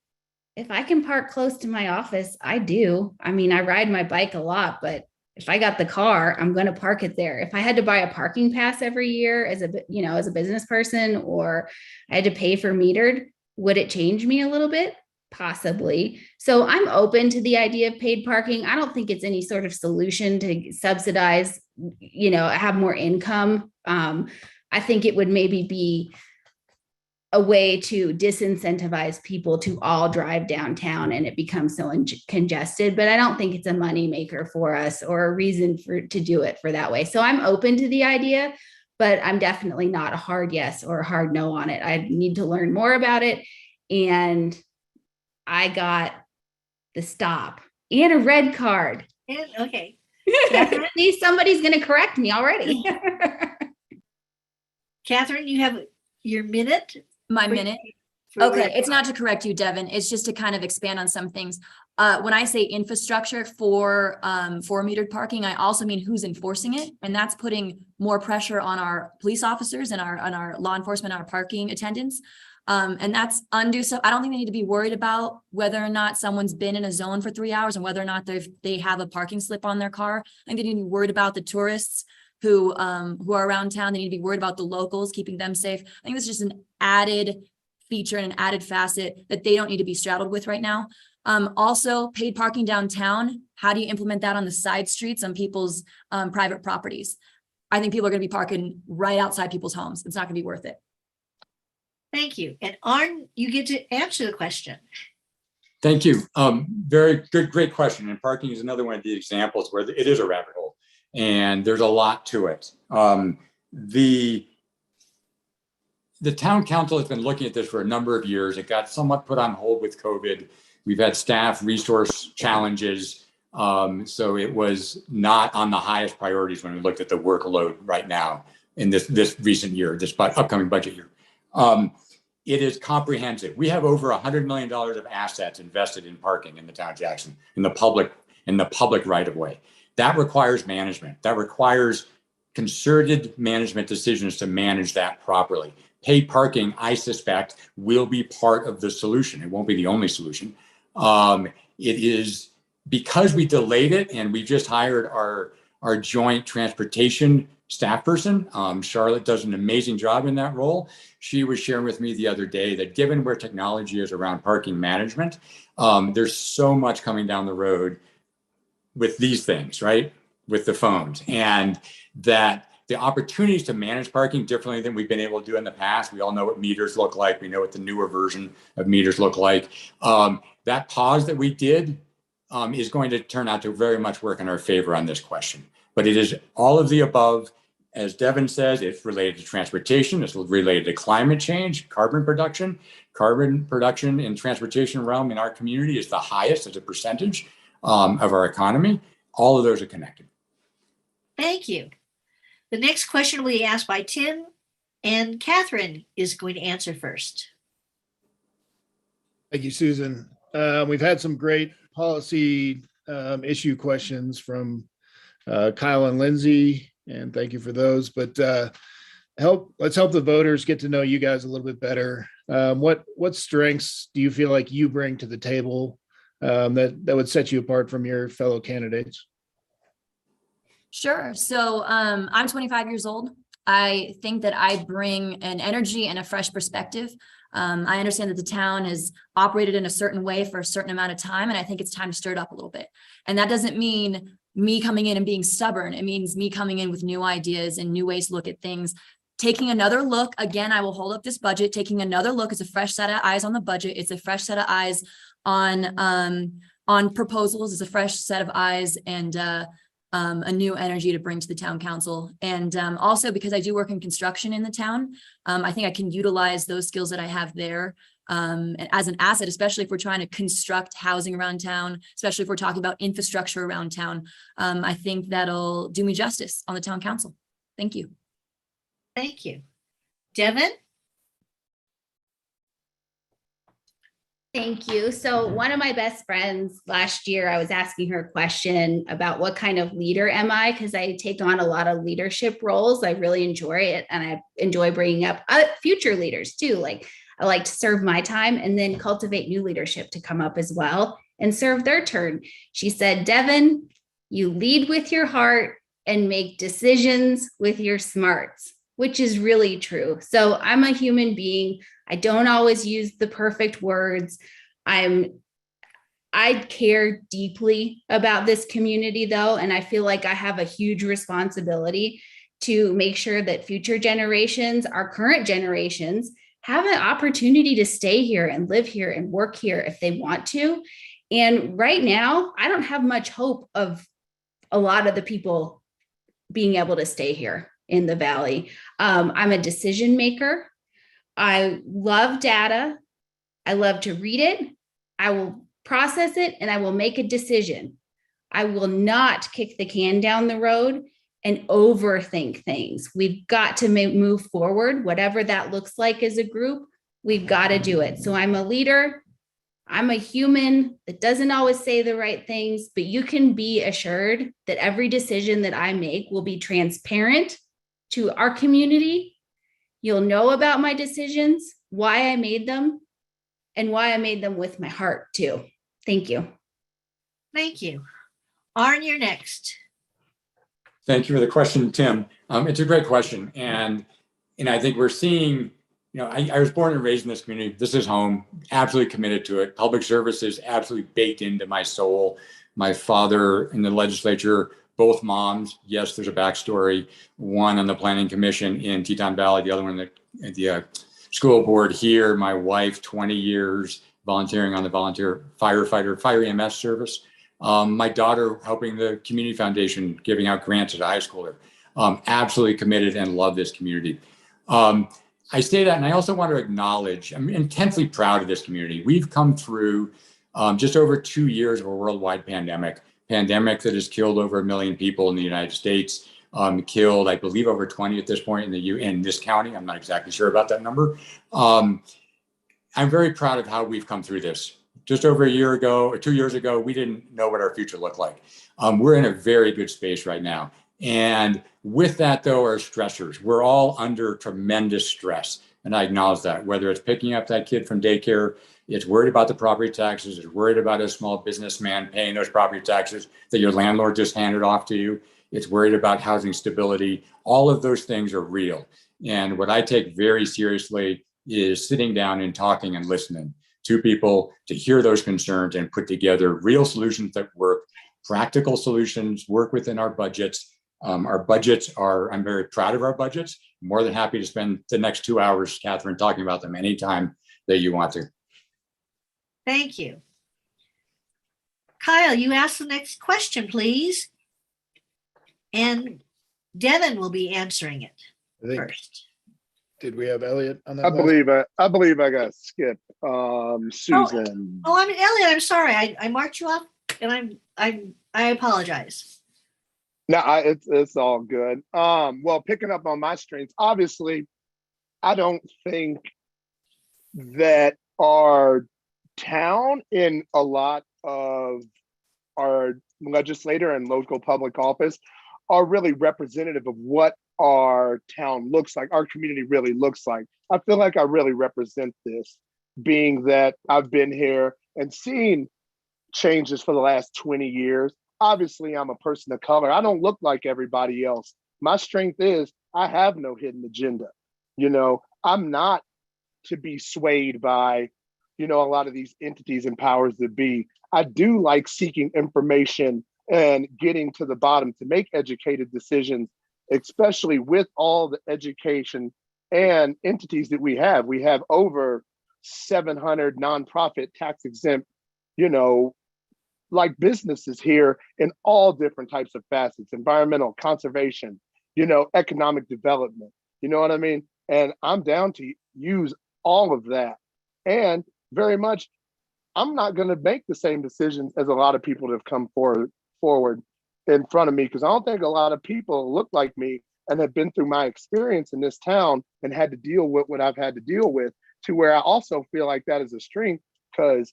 If I can park close to my office, I do. I mean, I ride my bike a lot, but if I got the car, I'm going to park it there. If I had to buy a parking pass every year as a business person, or I had to pay for metered, would it change me a little bit? Possibly. So I'm open to the idea of paid parking. I don't think it's any sort of solution to subsidize, have more income. I think it would maybe be a way to disincentivize people to all drive downtown and it becomes so congested, but I don't think it's a money maker for us or a reason to do it for that way. So I'm open to the idea, but I'm definitely not a hard yes or a hard no on it. I need to learn more about it. And I got the stop and a red card. Okay. See, somebody's going to correct me already. Catherine, you have your minute. My minute. Okay, it's not to correct you, Devin. It's just to kind of expand on some things. When I say infrastructure for metered parking, I also mean who's enforcing it, and that's putting more pressure on our police officers and on our law enforcement, our parking attendants. And that's undue. So I don't think they need to be worried about whether or not someone's been in a zone for 3 hours and whether or not they have a parking slip on their car. I think they need to be worried about the tourists who are around town. They need to be worried about the locals, keeping them safe. I think it's just an added feature and an added facet that they don't need to be straddled with right now. Also, paid parking downtown. How do you implement that on the side streets on people's private properties? I think people are going to be parking right outside people's homes. It's not going to be worth it. Thank you. And Arn, you get to answer the question. Thank you. Very good, great question. And parking is another one of the examples where it is a rabbit hole. And there's a lot to it. The town council has been looking at this for a number of years. It got somewhat put on hold with COVID. We've had staff resource challenges. So it was not on the highest priorities when we looked at the workload right now in this recent year, this upcoming budget year. It is comprehensive. We have over $100 million of assets invested in parking in the town of Jackson, in the public right of way. That requires management. That requires concerted management decisions to manage that properly. Paid parking, I suspect, will be part of the solution. It won't be the only solution. It is because we delayed it, and we just hired our our joint transportation staff person. Charlotte does an amazing job in that role. She was sharing with me the other day that given where technology is around parking management, there's so much coming down the road with these things, right? With the phones, and that the opportunities to manage parking differently than we've been able to do in the past. We all know what meters look like. We know what the newer version of meters look like. That pause that we did is going to turn out to very much work in our favor on this question. But it is all of the above. As Devin says, it's related to transportation. It's related to climate change, carbon production. Carbon production in transportation realm in our community is the highest as a percentage of our economy. All of those are connected. Thank you. The next question will be asked by Tim, and Catherine is going to answer first. Thank you, Susan. We've had some great policy issue questions from Kyle and Lindsay, and thank you for those. But let's help the voters get to know you guys a little bit better. What strengths do you feel like you bring to the table that would set you apart from your fellow candidates? Sure. So I'm 25 years old. I think that I bring an energy and a fresh perspective. I understand that the town has operated in a certain way for a certain amount of time, and I think it's time to stir it up a little bit. And that doesn't mean me coming in and being stubborn. It means me coming in with new ideas and new ways to look at things. Taking another look, again, I will hold up this budget. Taking another look is a fresh set of eyes on the budget. It's a fresh set of eyes on proposals. It's a fresh set of eyes and a new energy to bring to the town council. And also because I do work in construction in the town, I think I can utilize those skills that I have there as an asset, especially if we're trying to construct housing around town, especially if we're talking about infrastructure around town. I think that'll do me justice on the town council. Thank you. Thank you. Devin? Thank you. So one of my best friends last year, I was asking her a question about what kind of leader am I? Because I take on a lot of leadership roles. I really enjoy it. And I enjoy bringing up future leaders too. Like I like to serve my time and then cultivate new leadership to come up as well and serve their turn. She said, Devin, you lead with your heart and make decisions with your smarts, which is really true. So I'm a human being. I don't always use the perfect words. I care deeply about this community though, and I feel like I have a huge responsibility to make sure that future generations, our current generations, have an opportunity to stay here and live here and work here if they want to. And right now, I don't have much hope of a lot of the people being able to stay here in the Valley. I'm a decision maker. I love data. I love to read it. I will process it and I will make a decision. I will not kick the can down the road and overthink things. We've got to move forward, whatever that looks like as a group. We've got to do it. So I'm a leader. I'm a human that doesn't always say the right things, but you can be assured that every decision that I make will be transparent to our community. You'll know about my decisions, why I made them, and why I made them with my heart too. Thank you. Thank you. Arn, you're next. Thank you for the question, Tim. It's a great question. And I think we're seeing, I was born and raised in this community. This is home, absolutely committed to it. Public service is absolutely baked into my soul. My father in the legislature, both moms, yes, there's a backstory. One on the planning commission in Teton Valley, the other one at the school board here. My wife, 20 years volunteering on the volunteer fire EMS service. My daughter helping the community foundation, giving out grants as a high schooler. Absolutely committed and love this community. I say that, and I also want to acknowledge, I'm intensely proud of this community. We've come through just over 2 years of a worldwide pandemic that has killed over 1 million people in the United States, killed, I believe, over 20 at this point in this county. I'm not exactly sure about that number. I'm very proud of how we've come through this. Just over a year ago or 2 years ago, we didn't know what our future looked like. We're in a very good space right now. And with that, though, are stressors. We're all under tremendous stress. And I acknowledge that, whether it's picking up that kid from daycare, it's worried about the property taxes, it's worried about a small businessman paying those property taxes that your landlord just handed off to you. It's worried about housing stability. All of those things are real. And what I take very seriously is sitting down and talking and listening to people to hear those concerns and put together real solutions that work, practical solutions, work within our budgets. Our budgets are, I'm very proud of our budgets. More than happy to spend the next 2 hours, Catherine, talking about them anytime that you want to. Thank you. Kyle, you ask the next question, please. And Devin will be answering it I think, first. did we have Elliot on that? I believe I got skipped. Susan. Oh, I'm Elliot. I'm sorry. I marked you off, and I apologize. No, it's all good. Well, picking up on my strengths, obviously, I don't think that our town in a lot of our legislator and local public office are really representative of what our town looks like, our community really looks like. I feel like I really represent this, being that I've been here and seen changes for the last 20 years. Obviously, I'm a person of color. I don't look like everybody else. My strength is I have no hidden agenda. You know, I'm not to be swayed by, you know, a lot of these entities and powers that be. I do like seeking information and getting to the bottom to make educated decisions, especially with all the education and entities that we have. We have over 700 nonprofit tax exempt, you know, like businesses here in all different types of facets, environmental, conservation, you know, economic development, you know what I mean? And I'm down to use all of that. And very much, I'm not going to make the same decisions as a lot of people that have come forward in front of me, because I don't think a lot of people look like me and have been through my experience in this town and had to deal with what I've had to deal with, to where I also feel like that is a strength, because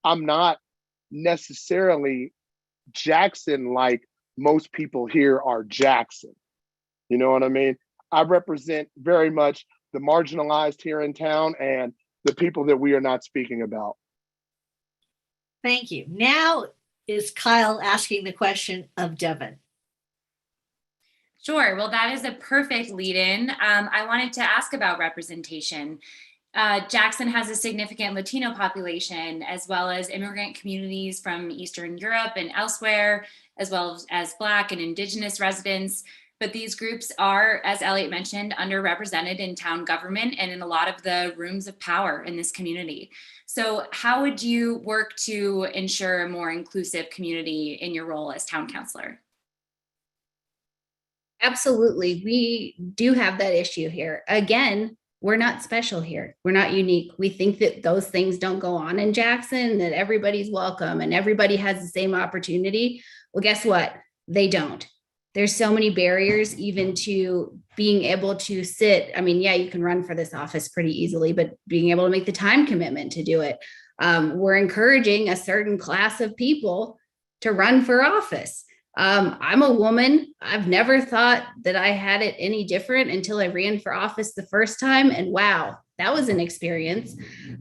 I'm not necessarily Jackson like most people here are Jackson. You know what I mean? I represent very much the marginalized here in town and the people that we are not speaking about. Thank you. Now is Kyle asking the question of Devin. Sure. Well, that is a perfect lead-in. I wanted to ask about representation. Jackson has a significant Latino population, as well as immigrant communities from Eastern Europe and elsewhere, as well as Black and Indigenous residents. But these groups are, as Elliot mentioned, underrepresented in town government and in a lot of the rooms of power in this community. So how would you work to ensure a more inclusive community in your role as town councilor? Absolutely. We do have that issue here. Again, we're not special here. We're not unique. We think that those things don't go on in Jackson, that everybody's welcome and everybody has the same opportunity. Well, guess what? They don't. There's so many barriers even to being able to sit. I mean, yeah, you can run for this office pretty easily, but being able to make the time commitment to do it. We're encouraging a certain class of people to run for office. I'm a woman. I've never thought that I had it any different until I ran for office the first time. And wow, that was an experience.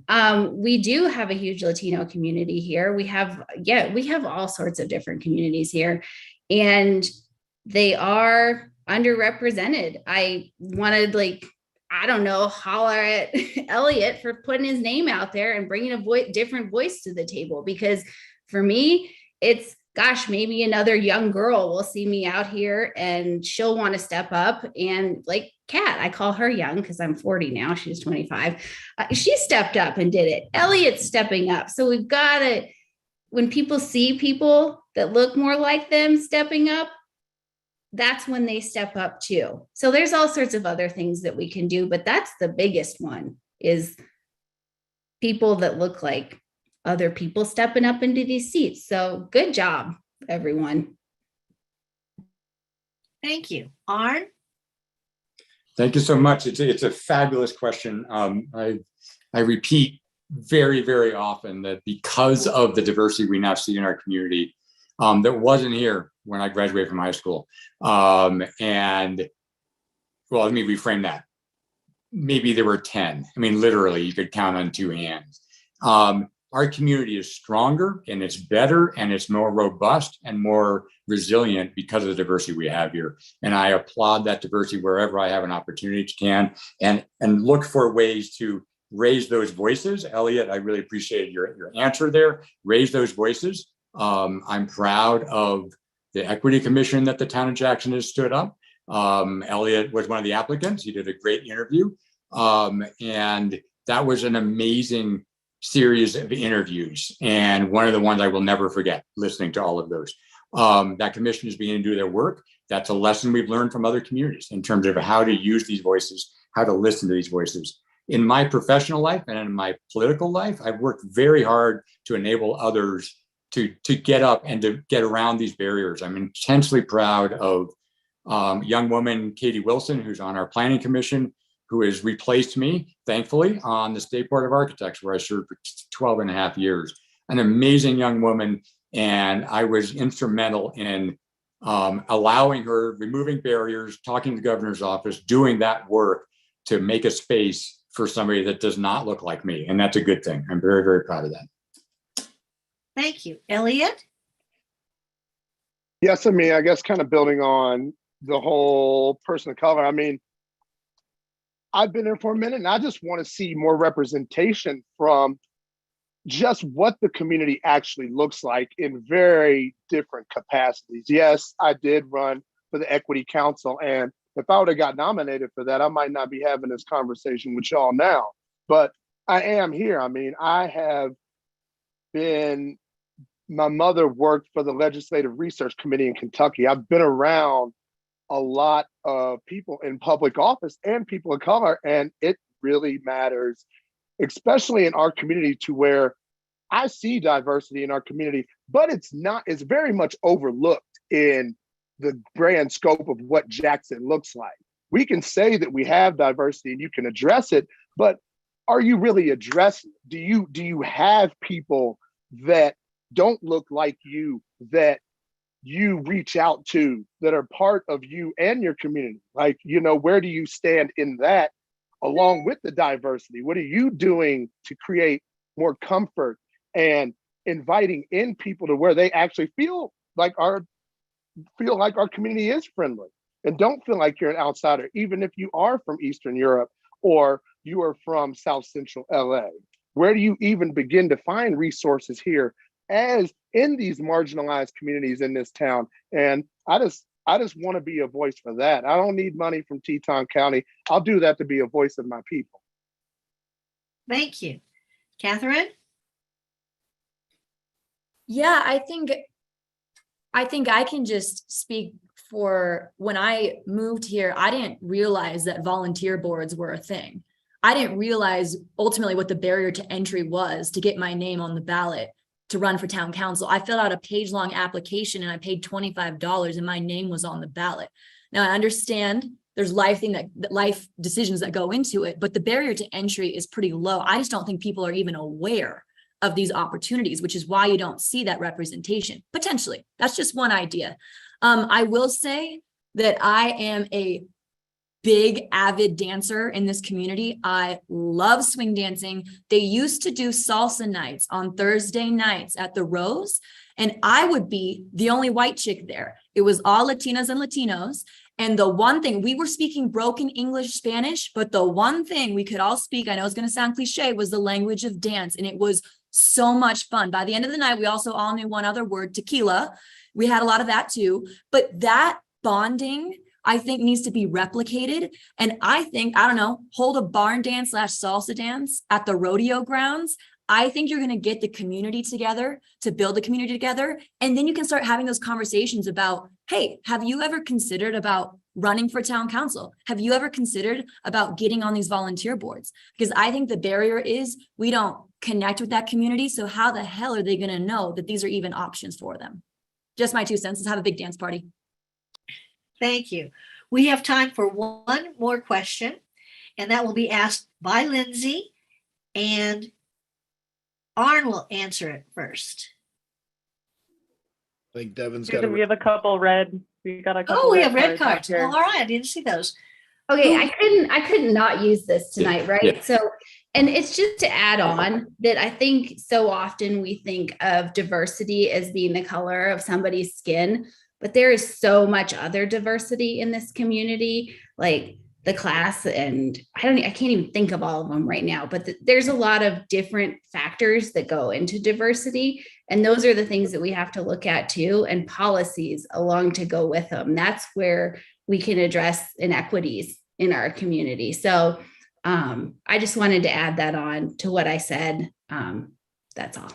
We do have a huge Latino community here. We have all sorts of different communities here, and they are underrepresented. I wanted, I don't know, holler at Elliot for putting his name out there and bringing a different voice to the table, because for me, it's, gosh, maybe another young girl will see me out here and she'll want to step up. And like Kat, I call her young because I'm 40 now. She's 25. She stepped up and did it. Elliot's stepping up. So we've got to, when people see people that look more like them stepping up, that's when they step up too. So there's all sorts of other things that we can do, but that's the biggest one, is people that look like other people stepping up into these seats. So good job, everyone. Thank you. Arn? Thank you so much. It's a fabulous question. I repeat very, very often that because of the diversity we now see in our community, that wasn't here when I graduated from high school. And well, let me reframe that. Maybe there were 10. I mean, literally, you could count on two hands. our community is stronger and it's better and it's more robust and more resilient because of the diversity we have here. And I applaud that diversity wherever I have an opportunity to can, and look for ways to raise those voices. Elliot, I really appreciated your answer there. Raise those voices. I'm proud of the Equity Commission that the town of Jackson has stood up. Elliot was one of the applicants. He did a great interview. And that was an amazing series of interviews. And one of the ones I will never forget, listening to all of those. That commission is beginning to do their work. That's a lesson we've learned from other communities in terms of how to use these voices, how to listen to these voices. In my professional life and in my political life, I've worked very hard to enable others to get up and to get around these barriers. I'm intensely proud of young woman, Katie Wilson, who's on our planning commission, who has replaced me, thankfully, on the State Board of Architects, where I served for 12 and a half years. An amazing young woman. And I was instrumental in allowing her, removing barriers, talking to the governor's office, doing that work to make a space for somebody that does not look like me. And that's a good thing. I'm very, very proud of that. Thank you. Elliot? Yes, I mean, I guess kind of building on the whole person of color. I mean, I've been here for a minute and I just want to see more representation from just what the community actually looks like in very different capacities. Yes, I did run for the Equity Council, and if I would have got nominated for that, I might not be having this conversation with y'all now, but I am here. I mean, my mother worked for the Legislative Research Committee in Kentucky. I've been around a lot of people in public office and people of color, and it really matters, especially in our community, to where I see diversity in our community, but it's very much overlooked in the grand scope of what Jackson looks like. We can say that we have diversity and you can address it, but are you really addressing it? Do you have people that don't look like you, that you reach out to, that are part of you and your community? Like, where do you stand in that along with the diversity? What are you doing to create more comfort and inviting in people to where they actually feel like our community is friendly and don't feel like you're an outsider, even if you are from Eastern Europe or you are from South Central LA? Where do you even begin to find resources here as in these marginalized communities in this town? And I just want to be a voice for that. I don't need money from Teton County. I'll do that to be a voice of my people. Thank you. Catherine? Yeah, I think I can just speak for when I moved here. I didn't realize that volunteer boards were a thing. I didn't realize ultimately what the barrier to entry was to get my name on the ballot to run for town council. I filled out a page-long application and I paid $25 and my name was on the ballot. Now I understand there's life decisions that go into it, but the barrier to entry is pretty low. I just don't think people are even aware of these opportunities, which is why you don't see that representation. Potentially, that's just one idea. I will say that I am a big avid dancer in this community. I love swing dancing. They used to do salsa nights on Thursday nights at the Rose, and I would be the only white chick there. It was all Latinas and Latinos. And the one thing, we were speaking broken English, Spanish, but the one thing we could all speak, I know it's going to sound cliche, was the language of dance. And it was so much fun. By the end of the night, we also all knew one other word, tequila. We had a lot of that too. But that bonding, I think, needs to be replicated. And I think, I don't know, hold a barn dance / salsa dance at the rodeo grounds. I think you're going to get the community together to build the community together. And then you can start having those conversations about, hey, have you ever considered about running for town council? Have you ever considered about getting on these volunteer boards? Because I think the barrier is we don't connect with that community. So how the hell are they going to know that these are even options for them? Just my 2 cents. Let's have a big dance party. Thank you. We have time for one more question, and that will be asked by Lindsay, and Arn will answer it first. I think Devin's got Susan, we have a couple red. We got a couple. Oh, we have red cards. here. Oh, all right. I didn't see those. Okay, I couldn't not use this tonight, right? Yeah. So And it's just to add on that I think so often we think of diversity as being the color of somebody's skin, but there is so much other diversity in this community, like the class, and I can't even think of all of them right now, but there's a lot of different factors that go into diversity. And those are the things that we have to look at too, and policies along to go with them. That's where we can address inequities in our community. So I just wanted to add that on to what I said. That's all.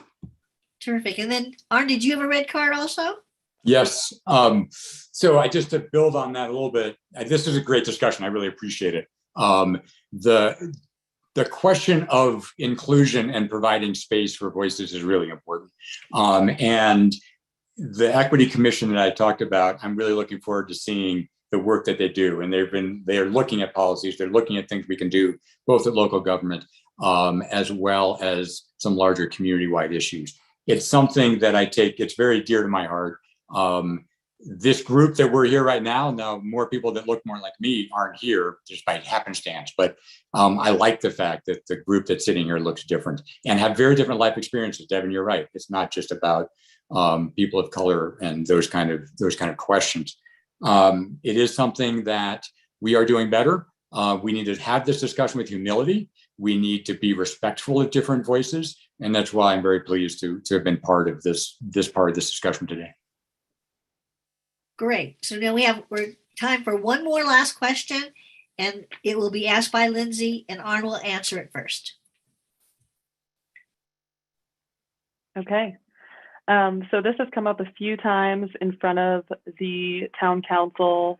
Terrific. And then Arn, did you have a red card also? Yes. So I just to build on that a little bit, this is a great discussion. I really appreciate it. The question of inclusion and providing space for voices is really important. And the Equity Commission that I talked about, I'm really looking forward to seeing the work that they do. And they are looking at policies, they're looking at things we can do, both at local government, as well as some larger community-wide issues. It's something that it's very dear to my heart. This group that we're here right now more people that look more like me aren't here just by happenstance, but I like the fact that the group that's sitting here looks different and have very different life experiences. Devin, you're right. It's not just about people of color and those kind of questions. It is something that we are doing better. We need to have this discussion with humility. We need to be respectful of different voices. And that's why I'm very pleased to have been part of this part of this discussion today. Great. So now we're time for one more last question, and it will be asked by Lindsay, and Arn will answer it first. Okay. So this has come up a few times in front of the town council,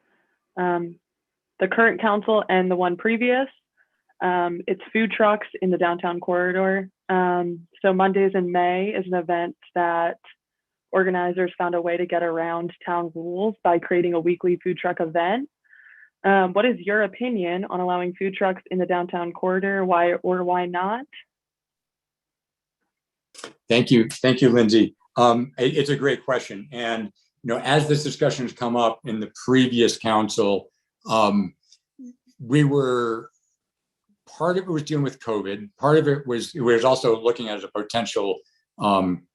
the current council and the one previous. It's food trucks in the downtown corridor. So Mondays in May is an event that organizers found a way to get around town rules by creating a weekly food truck event. What is your opinion on allowing food trucks in the downtown corridor? Why or why not? Thank you, Lindsay. It's a great question. And as this discussion has come up in the previous council, part of it was dealing with COVID. Part of it was also looking at as a potential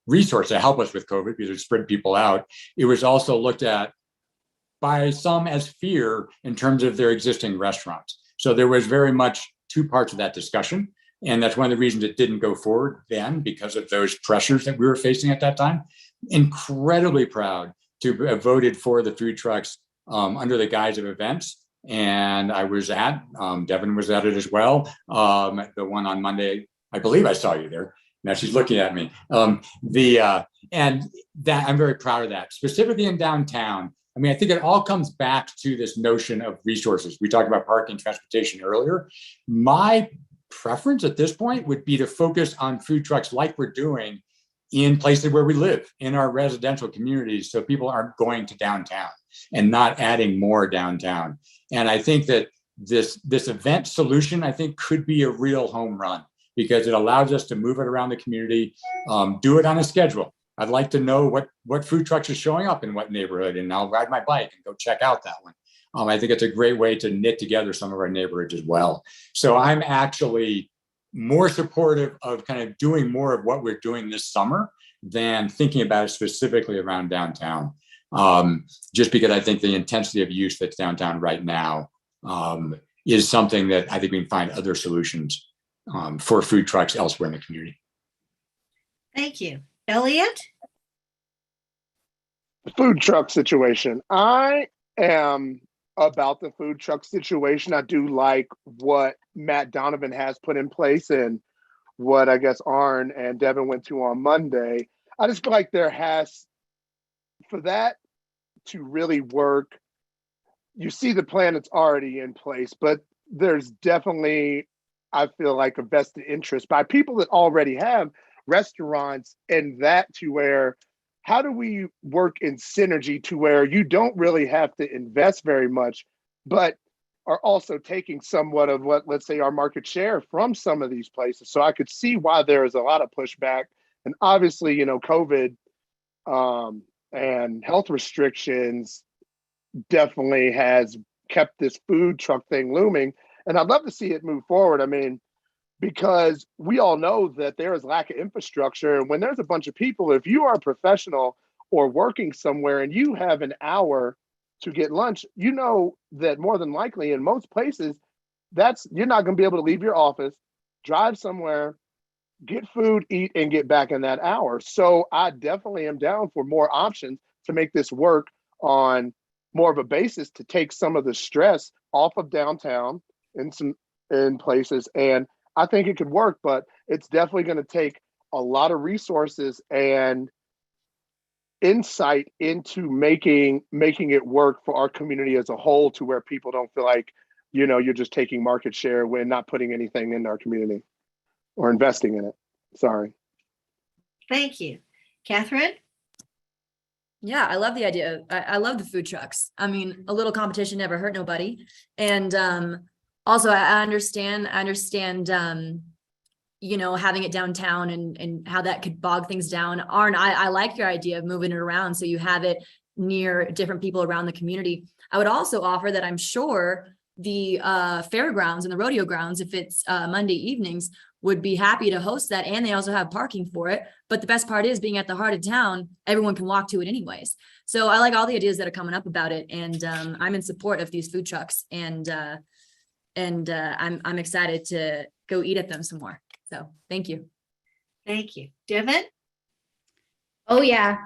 resource to help us with COVID because it spread people out. It was also looked at by some as fear in terms of their existing restaurants. So there was very much two parts of that discussion. And that's one of the reasons it didn't go forward then, because of those pressures that we were facing at that time. Incredibly proud to have voted for the food trucks under the guise of events. And I was Devin was at it as well. The one on Monday, I believe I saw you there. Now she's looking at me. And that I'm very proud of that. Specifically in downtown, I mean, I think it all comes back to this notion of resources. We talked about parking and transportation earlier. My preference at this point would be to focus on food trucks like we're doing in places where we live, in our residential communities, so people aren't going to downtown and not adding more downtown. And I think that this event solution, I think, could be a real home run because it allows us to move it around the community, do it on a schedule. I'd like to know what food trucks are showing up in what neighborhood, and I'll ride my bike and go check out that one. I think it's a great way to knit together some of our neighborhoods as well. So I'm actually more supportive of kind of doing more of what we're doing this summer than thinking about it specifically around downtown. Just because I think the intensity of use that's downtown right now is something that I think we can find other solutions for food trucks elsewhere in the community. Thank you. Elliot? The food truck situation. I am about the food truck situation. I do like what Matt Donovan has put in place and what I guess Arn and Devin went to on Monday. I just feel like for that to really work, you see the plan that's already in place, but there's definitely, I feel like, a vested interest by people that already have restaurants, and that to where, how do we work in synergy to where you don't really have to invest very much, but are also taking somewhat of what, let's say, our market share from some of these places. So I could see why there is a lot of pushback. And obviously, COVID and health restrictions definitely has kept this food truck thing looming. And I'd love to see it move forward. I mean, because we all know that there is lack of infrastructure. And when there's a bunch of people, if you are a professional or working somewhere and you have an hour to get lunch, you know that more than likely in most places, you're not going to be able to leave your office, drive somewhere, get food, eat, and get back in that hour. So I definitely am down for more options to make this work on more of a basis to take some of the stress off of downtown in places. And I think it could work, but it's definitely going to take a lot of resources and insight into making it work for our community as a whole, to where people don't feel like, you're just taking market share when not putting anything in our community or investing in it. Sorry. Thank you. Catherine? Yeah, I love the idea. I love the food trucks. I mean, a little competition never hurt nobody. And also I understand, having it downtown and how that could bog things down. Arn, I like your idea of moving it around so you have it near different people around the community. I would also offer that I'm sure the fairgrounds and the rodeo grounds, if it's Monday evenings, would be happy to host that, and they also have parking for it. But the best part is, being at the heart of town, everyone can walk to it anyways. So I like all the ideas that are coming up about it, and I'm in support of these food trucks, and I'm excited to go eat at them some more. So thank you. Thank you. Devin? Oh yeah,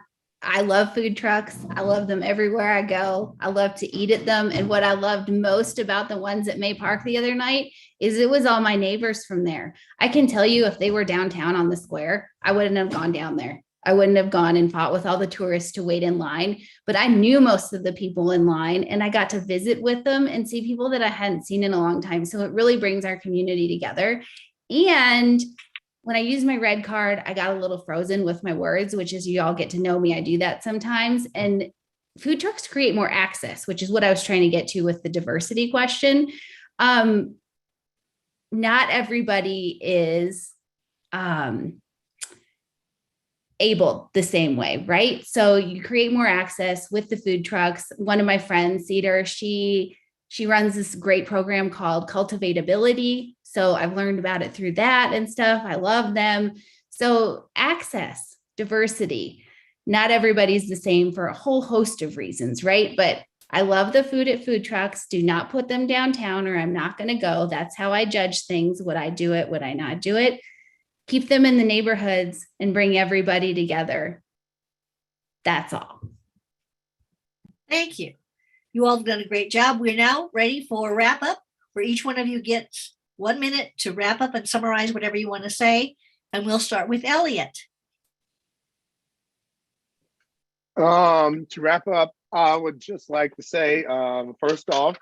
I love food trucks. I love them everywhere I go. I love to eat at them. And what I loved most about the ones at May Park the other night is it was all my neighbors from there. I can tell you, if they were downtown on the square, I wouldn't have gone down there. I wouldn't have gone and fought with all the tourists to wait in line, but I knew most of the people in line, and I got to visit with them and see people that I hadn't seen in a long time. So it really brings our community together. And when I use my red card, I got a little frozen with my words, which is, you all get to know me. I do that sometimes. And food trucks create more access, which is what I was trying to get to with the diversity question. Not everybody is able the same way, right? So you create more access with the food trucks. One of my friends, Cedar, she runs this great program called Cultivatability. So I've learned about it through that and stuff. I love them. So access, diversity, not everybody's the same for a whole host of reasons, right? But I love the food at food trucks. Do not put them downtown, or I'm not going to go. That's how I judge things. Would I do it? Would I not do it? Keep them in the neighborhoods and bring everybody together. That's all. Thank you. You all have done a great job. We're now ready for a wrap up, where each one of you gets 1 minute to wrap up and summarize whatever you want to say. And we'll start with Elliot. To wrap up, I would just like to say, first off,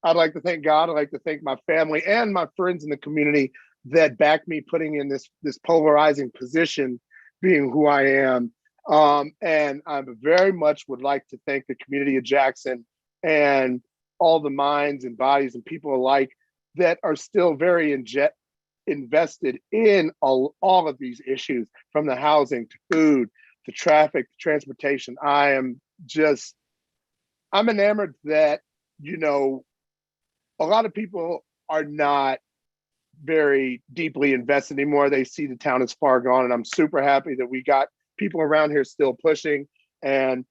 I'd like to thank God. I'd like to thank my family and my friends in the community that backed me putting in this polarizing position, being who I am. And I very much would like to thank the community of Jackson and all the minds and bodies and people alike that are still very invested in all of these issues, from the housing to food to traffic to transportation. I'm enamored that, a lot of people are not very deeply invested anymore. They see the town as far gone, and I'm super happy that we got people around here still pushing. And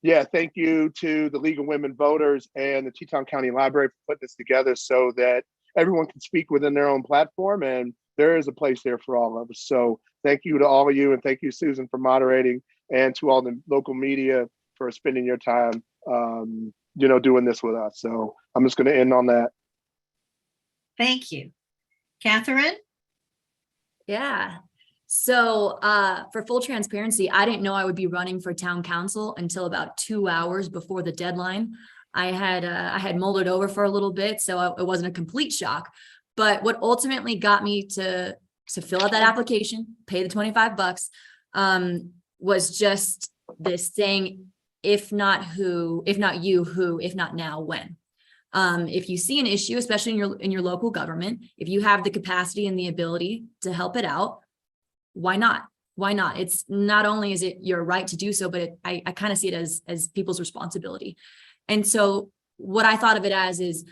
yeah, thank you to the League of Women Voters and the Teton County Library for putting this together so that everyone can speak within their own platform, and there is a place there for all of us. So thank you to all of you, and thank you, Susan, for moderating, and to all the local media for spending your time, doing this with us. So I'm just going to end on that. Thank you. Catherine? Yeah. So for full transparency, I didn't know I would be running for town council until about 2 hours before the deadline. I had mulled it over for a little bit, so it wasn't a complete shock. But what ultimately got me to fill out that application, pay the $25, was just this saying, if not who, if not you, who, if not now, when. If you see an issue, especially in your local government, if you have the capacity and the ability to help it out, why not? Why not? It's not only is it your right to do so, but I kind of see it as people's responsibility. And so what I thought of it as is,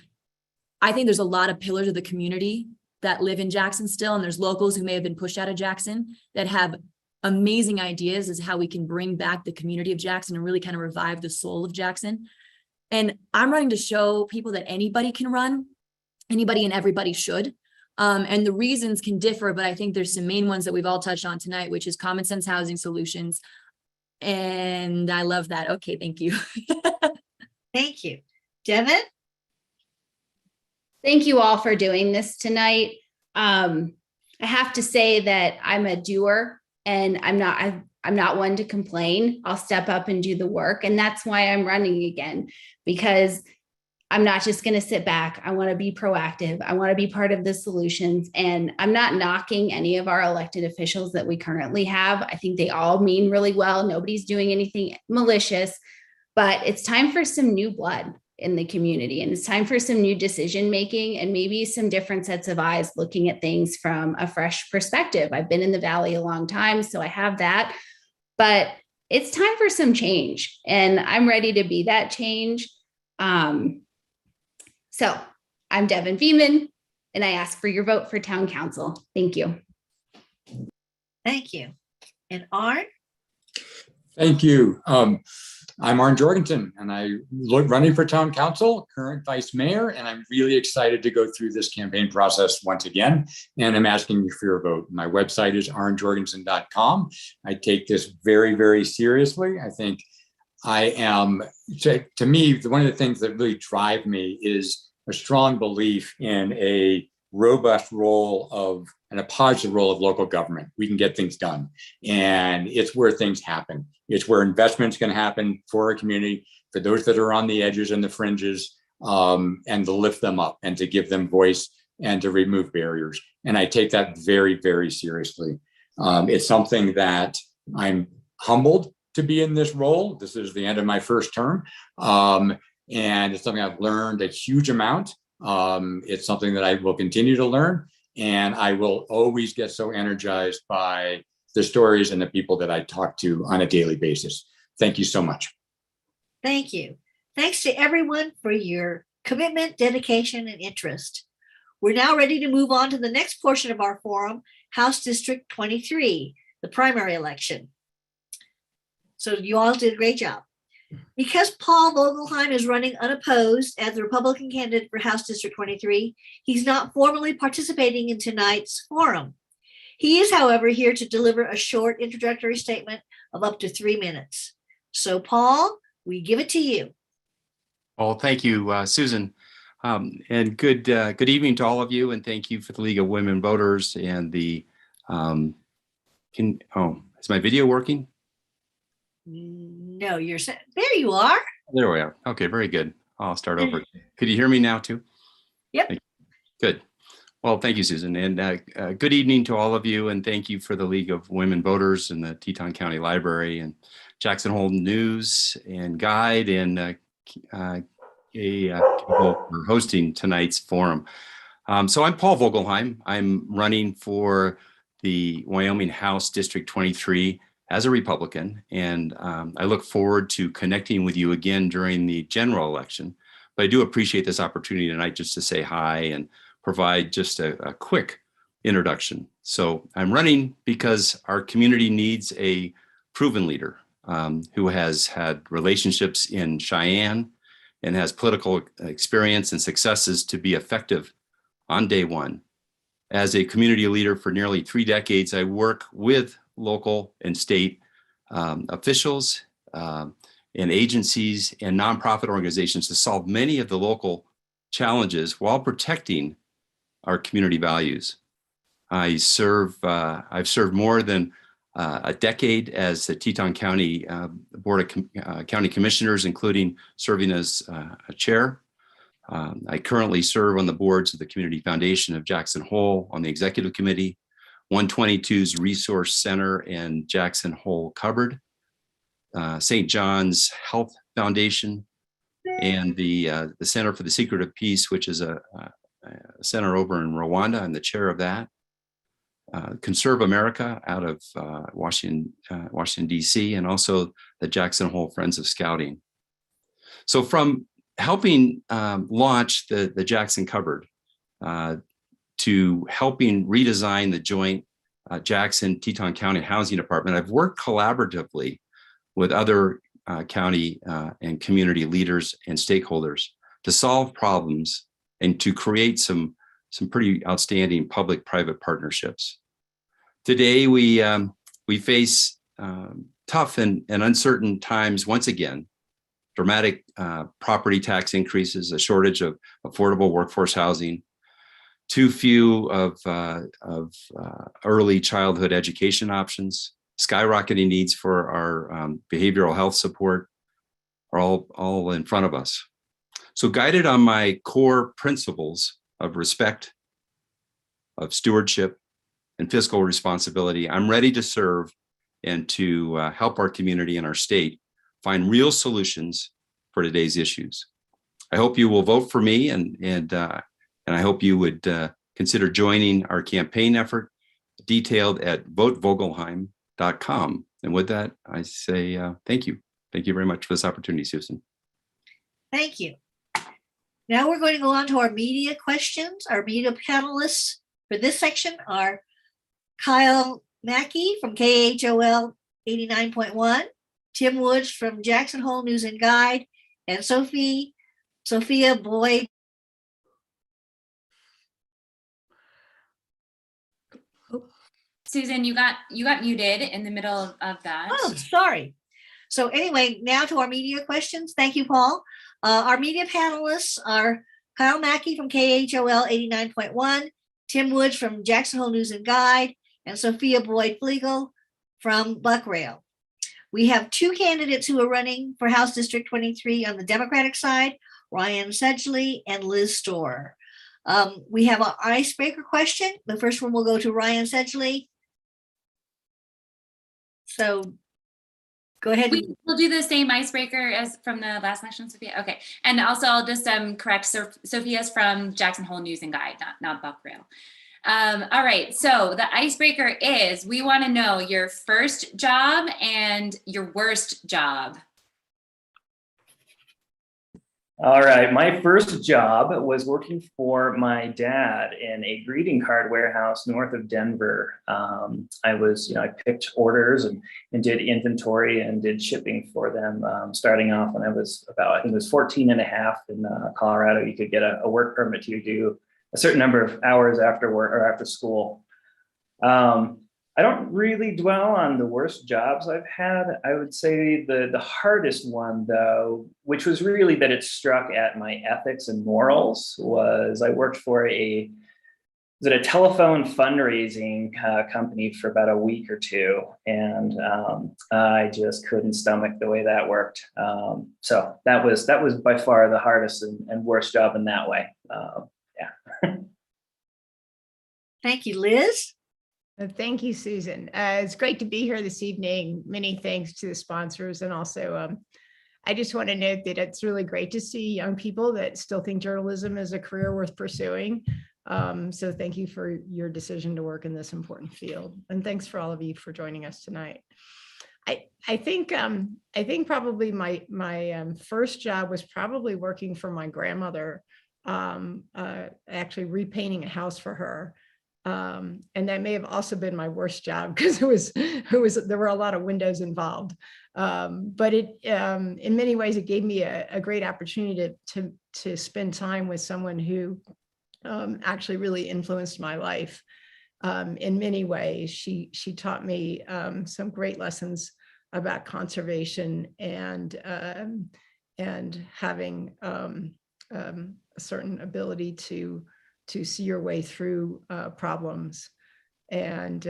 I think there's a lot of pillars of the community that live in Jackson still, and there's locals who may have been pushed out of Jackson that have amazing ideas as how we can bring back the community of Jackson and really kind of revive the soul of Jackson. And I'm running to show people that anybody can run, anybody and everybody should. And the reasons can differ, but I think there's some main ones that we've all touched on tonight, which is common sense housing solutions. And I love that. Okay, thank you. Thank you. Devin? Thank you all for doing this tonight. I have to say that I'm a doer, and I'm not one to complain. I'll step up and do the work. And that's why I'm running again, because I'm not just going to sit back. I want to be proactive. I want to be part of the solutions. And I'm not knocking any of our elected officials that we currently have. I think they all mean really well. Nobody's doing anything malicious, but it's time for some new blood in the community. And it's time for some new decision making and maybe some different sets of eyes looking at things from a fresh perspective. I've been in the Valley a long time, so I have that, but it's time for some change, and I'm ready to be that change. So I'm Devin Veman, and I ask for your vote for town council. Thank you. Thank you. And Arn? Thank you. I'm Arn Jorgensen, and I'm running for town council, current vice mayor, and I'm really excited to go through this campaign process once again. And I'm asking you for your vote. My website is arnjorgensen.com. I take this very, very seriously. I think I am, to me, one of the things that really drive me is a strong belief in a robust role of and a positive role of local government. We can get things done, and it's where things happen. It's where investments can happen for our community, for those that are on the edges and the fringes, and to lift them up and to give them voice and to remove barriers. And I take that very, very seriously. It's something that I'm humbled to be in this role. This is the end of my first term. And it's something I've learned a huge amount. It's something that I will continue to learn. And I will always get so energized by the stories and the people that I talk to on a daily basis. Thank you so much. Thank you. Thanks to everyone for your commitment, dedication, and interest. We're now ready to move on to the next portion of our forum, House District 23, the primary election. So you all did a great job. Because Paul Vogelheim is running unopposed as the Republican candidate for House District 23, he's not formally participating in tonight's forum. He is, however, here to deliver a short introductory statement of up to 3 minutes. So, Paul, we give it to you. Well, thank you, Susan. And good evening to all of you. And thank you for the League of Women Voters and the, is my video working? No, there you are. There we are. Okay, very good. I'll start over. Could you hear me now too? Yep. Good. Well, thank you, Susan. And good evening to all of you. And thank you for the League of Women Voters and the Teton County Library and Jackson Hole News and Guide and for hosting tonight's forum. So I'm Paul Vogelheim. I'm running for the Wyoming House District 23 as a Republican, and I look forward to connecting with you again during the general election. But I do appreciate this opportunity tonight just to say hi and provide just a quick introduction. So I'm running because our community needs a proven leader who has had relationships in Cheyenne and has political experience and successes to be effective on day one. As a community leader for nearly 3 decades, I work with local and state officials and agencies and nonprofit organizations to solve many of the local challenges while protecting our community values. I've served more than a decade as the Teton County Board of County Commissioners, including serving as a chair. I currently serve on the boards of the Community Foundation of Jackson Hole, on the executive committee, 122's Resource Center and Jackson Hole Cupboard, St. John's Health Foundation, and the Center for the Secret of Peace, which is a center over in Rwanda. I'm the chair of that. Conserve America out of Washington, D.C., and also the Jackson Hole Friends of Scouting. So from helping launch the Jackson Cupboard to helping redesign the joint Jackson Teton County Housing Department, I've worked collaboratively with other county and community leaders and stakeholders to solve problems and to create some pretty outstanding public-private partnerships. Today, we face tough and uncertain times once again. Dramatic property tax increases, a shortage of affordable workforce housing, too few of early childhood education options, skyrocketing needs for our behavioral health support are all in front of us. So guided on my core principles of respect, of stewardship, and fiscal responsibility, I'm ready to serve and to help our community and our state find real solutions for today's issues. I hope you will vote for me, and I hope you would consider joining our campaign effort detailed at votevogelheim.com. And with that, I say thank you. Thank you very much for this opportunity, Susan. Thank you. Now we're going to go on to our media questions. Our media panelists for this section are Kyle Mackey from KHOL 89.1, Tim Woods from Jackson Hole News and Guide, and Sophia Boyd. Susan, you got muted in the middle of that. Oh, sorry. So anyway, now to our media questions. Thank you, Paul. Our media panelists are Kyle Mackey from KHOL 89.1, Tim Woods from Jackson Hole News and Guide, and Sophia Boyd Flegel from Buckrail. We have two candidates who are running for House District 23 on the Democratic side, Ryan Sedgley and Liz Storr. We have an icebreaker question. The first one will go to Ryan Sedgley. So go ahead. We'll do the same icebreaker as from the last section, Sophia. Okay. And also I'll just correct, Sophia's from Jackson Hole News and Guide, not Buckrail. All right, so the icebreaker is, we want to know your first job and your worst job. All right, my first job was working for my dad in a greeting card warehouse north of Denver. I picked orders and did inventory and did shipping for them, starting off when I was I think it was 14 and a half in Colorado. You could get a work permit to do a certain number of hours after work or after school. I don't really dwell on the worst jobs I've had. I would say the hardest one, though, which was really that it struck at my ethics and morals, was I worked for a telephone fundraising company for about a week or two, and I just couldn't stomach the way that worked. So that was by far the hardest and worst job in that way. Yeah. Thank you, Liz. Thank you, Susan. It's great to be here this evening. Many thanks to the sponsors. And also, I just want to note that it's really great to see young people that still think journalism is a career worth pursuing. So thank you for your decision to work in this important field. And thanks for all of you for joining us tonight. I think probably my first job was probably working for my grandmother, actually repainting a house for her. And that may have also been my worst job because there were a lot of windows involved. But it, in many ways, it gave me a great opportunity to spend time with someone who actually really influenced my life in many ways. She taught me some great lessons about conservation and having a certain ability to see your way through problems and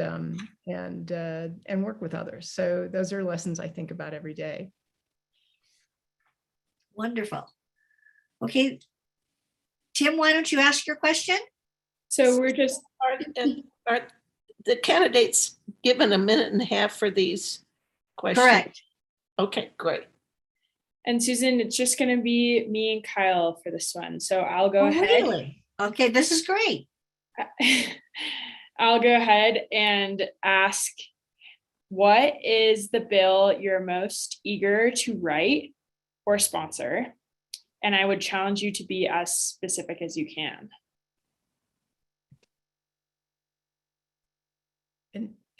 work with others. So those are lessons I think about every day. Wonderful. Okay, Tim, why don't you ask your question? So we're just, are the candidates given a minute and a half for these questions? Correct. Okay, great. And Susan, it's just going to be me and Kyle for this one. So I'll go ahead. Really? Okay, this is great. I'll go ahead and ask, what is the bill you're most eager to write or sponsor? And I would challenge you to be as specific as you can.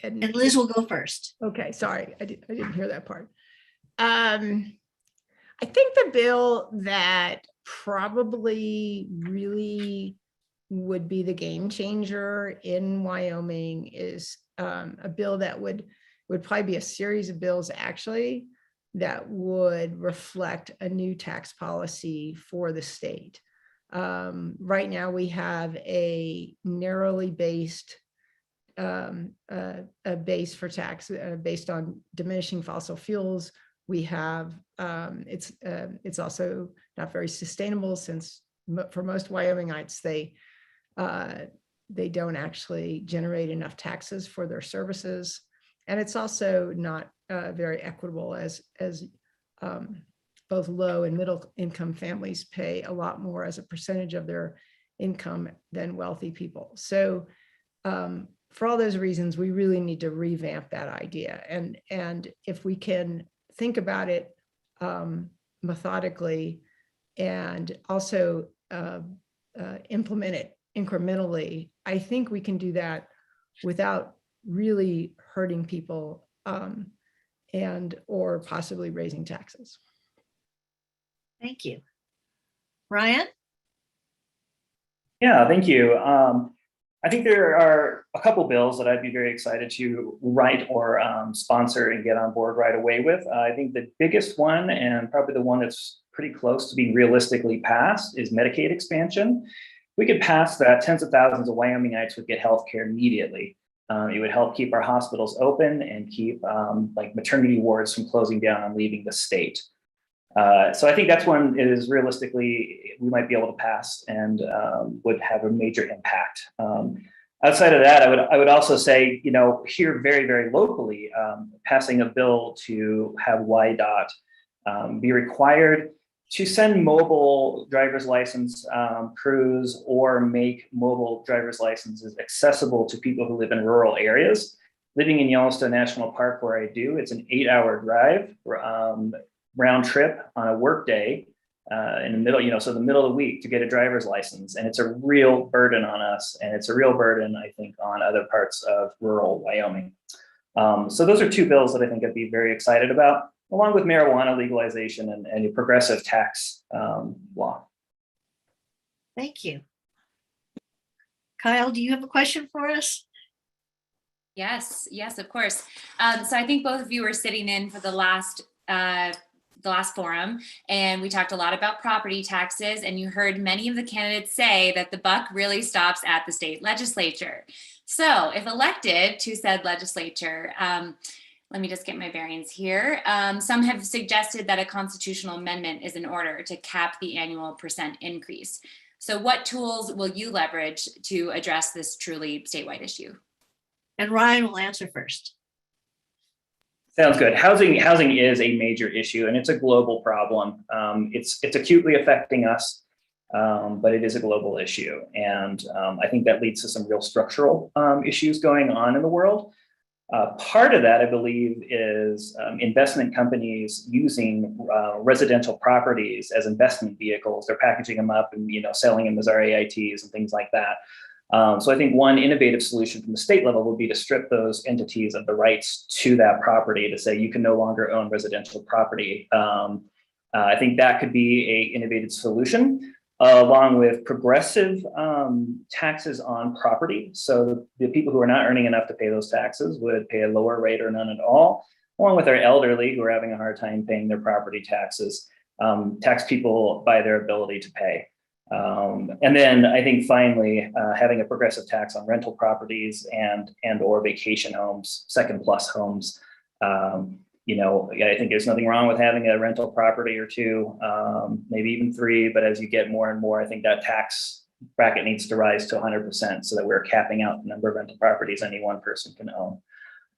And Liz will go first. Okay, sorry, I didn't hear that part. I think the bill that probably really would be the game changer in Wyoming is a bill that would probably be a series of bills actually that would reflect a new tax policy for the state. Right now we have a narrowly based a base for tax based on diminishing fossil fuels. We have it's also not very sustainable since for most Wyomingites they don't actually generate enough taxes for their services, and it's also not very equitable as both low and middle income families pay a lot more as a percentage of their income than wealthy people. So for all those reasons, we really need to revamp that idea. And if we can think about it methodically and also implement it incrementally, I think we can do that without really hurting people and or possibly raising taxes. Thank you. Ryan? Yeah, thank you. I think there are a couple bills that I'd be very excited to write or sponsor and get on board right away with. I think the biggest one, and probably the one that's pretty close to being realistically passed, is Medicaid expansion. If we could pass that, tens of thousands of Wyomingites would get health care immediately. It would help keep our hospitals open and keep like maternity wards from closing down and leaving the state. So I think that's one is realistically we might be able to pass and would have a major impact. Outside of that, I would also say, you know, here very, very locally, passing a bill to have WYDOT be required to send mobile driver's license crews or make mobile driver's licenses accessible to people who live in rural areas. Living in Yellowstone National Park, where I do, it's an 8-hour drive. Round trip on a work day in the middle, you know, so the middle of the week to get a driver's license. And it's a real burden on us. And it's a real burden, I think, on other parts of rural Wyoming. So those are two bills that I think I'd be very excited about, along with marijuana legalization and a progressive tax law. Thank you. Kyle, do you have a question for us? Yes, of course. So I think both of you were sitting in for the last forum, and we talked a lot about property taxes, and you heard many of the candidates say that the buck really stops at the state legislature. So if elected to said legislature, let me just get my bearings here. Some have suggested that a constitutional amendment is in order to cap the annual % increase. So what tools will you leverage to address this truly statewide issue? And Ryan will answer first. Sounds good. Housing is a major issue, and it's a global problem. It's acutely affecting us, but it is a global issue. And I think that leads to some real structural issues going on in the world. Part of that, I believe, is investment companies using residential properties as investment vehicles. They're packaging them up and, you know, selling them as REITs and things like that. So I think one innovative solution from the state level would be to strip those entities of the rights to that property, to say you can no longer own residential property. I think that could be an innovative solution, along with progressive taxes on property. So the people who are not earning enough to pay those taxes would pay a lower rate or none at all, along with our elderly who are having a hard time paying their property taxes, tax people by their ability to pay. And then I think finally, having a progressive tax on rental properties and or vacation homes, second plus homes. You know, I think there's nothing wrong with having a rental property or two, maybe even 3, but as you get more and more, I think that tax bracket needs to rise to 100% so that we're capping out the number of rental properties any one person can own.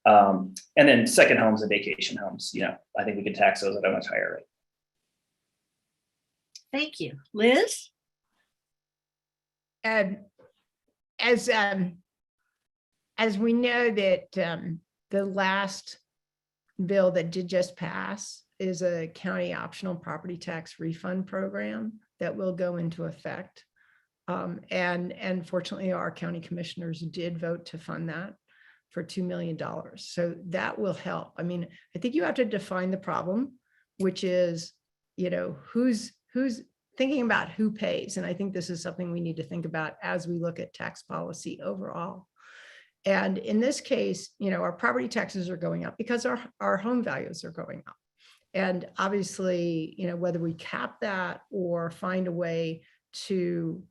And then second homes and vacation homes, you know, I think we could tax those at a much higher rate. Thank you. Liz? As we know that the last bill that did just pass is a county optional property tax refund program that will go into effect. And fortunately, our county commissioners did vote to fund that. for $2 million. So that will help. I mean, I think you have to define the problem, which is, who's thinking about who pays. And I think this is something we need to think about as we look at tax policy overall. And in this case, our property taxes are going up because our home values are going up. And obviously, whether we cap that or find a way to,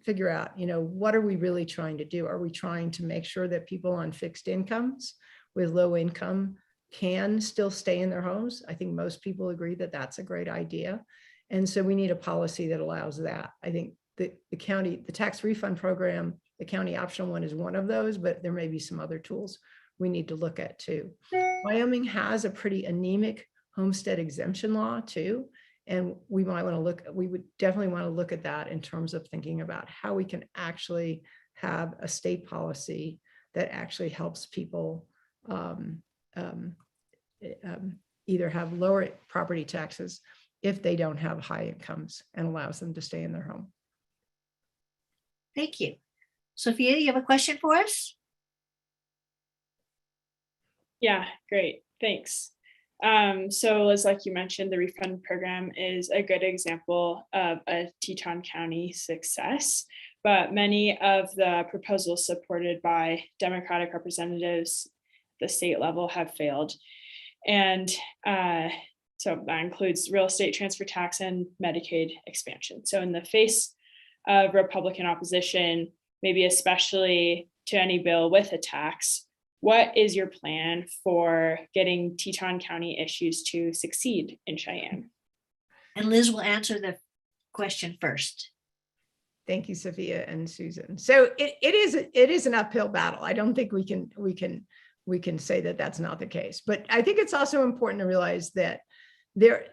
figure out, what are we really trying to do? Are we trying to make sure that people on fixed incomes with low income can still stay in their homes? I think most people agree that that's a great idea. And so we need a policy that allows that. I think the tax refund program, the county optional one is one of those, but there may be some other tools we need to look at too. Wyoming has a pretty anemic homestead exemption law too. And we would definitely want to look at that in terms of thinking about how we can actually have a state policy that actually helps people either have lower property taxes if they don't have high incomes and allows them to stay in their home. Thank you. Sophia, you have a question for us? Yeah, great. Thanks. So Liz, like you mentioned, the refund program is a good example of a Teton County success, but many of the proposals supported by Democratic representatives at the state level have failed. And so that includes real estate transfer tax and Medicaid expansion. So in the face of Republican opposition, maybe especially to any bill with a tax, what is your plan for getting Teton County issues to succeed in Cheyenne? And Liz will answer the question first. Thank you, Sophia and Susan. So it is an uphill battle. I don't think we can say that that's not the case. But I think it's also important to realize that there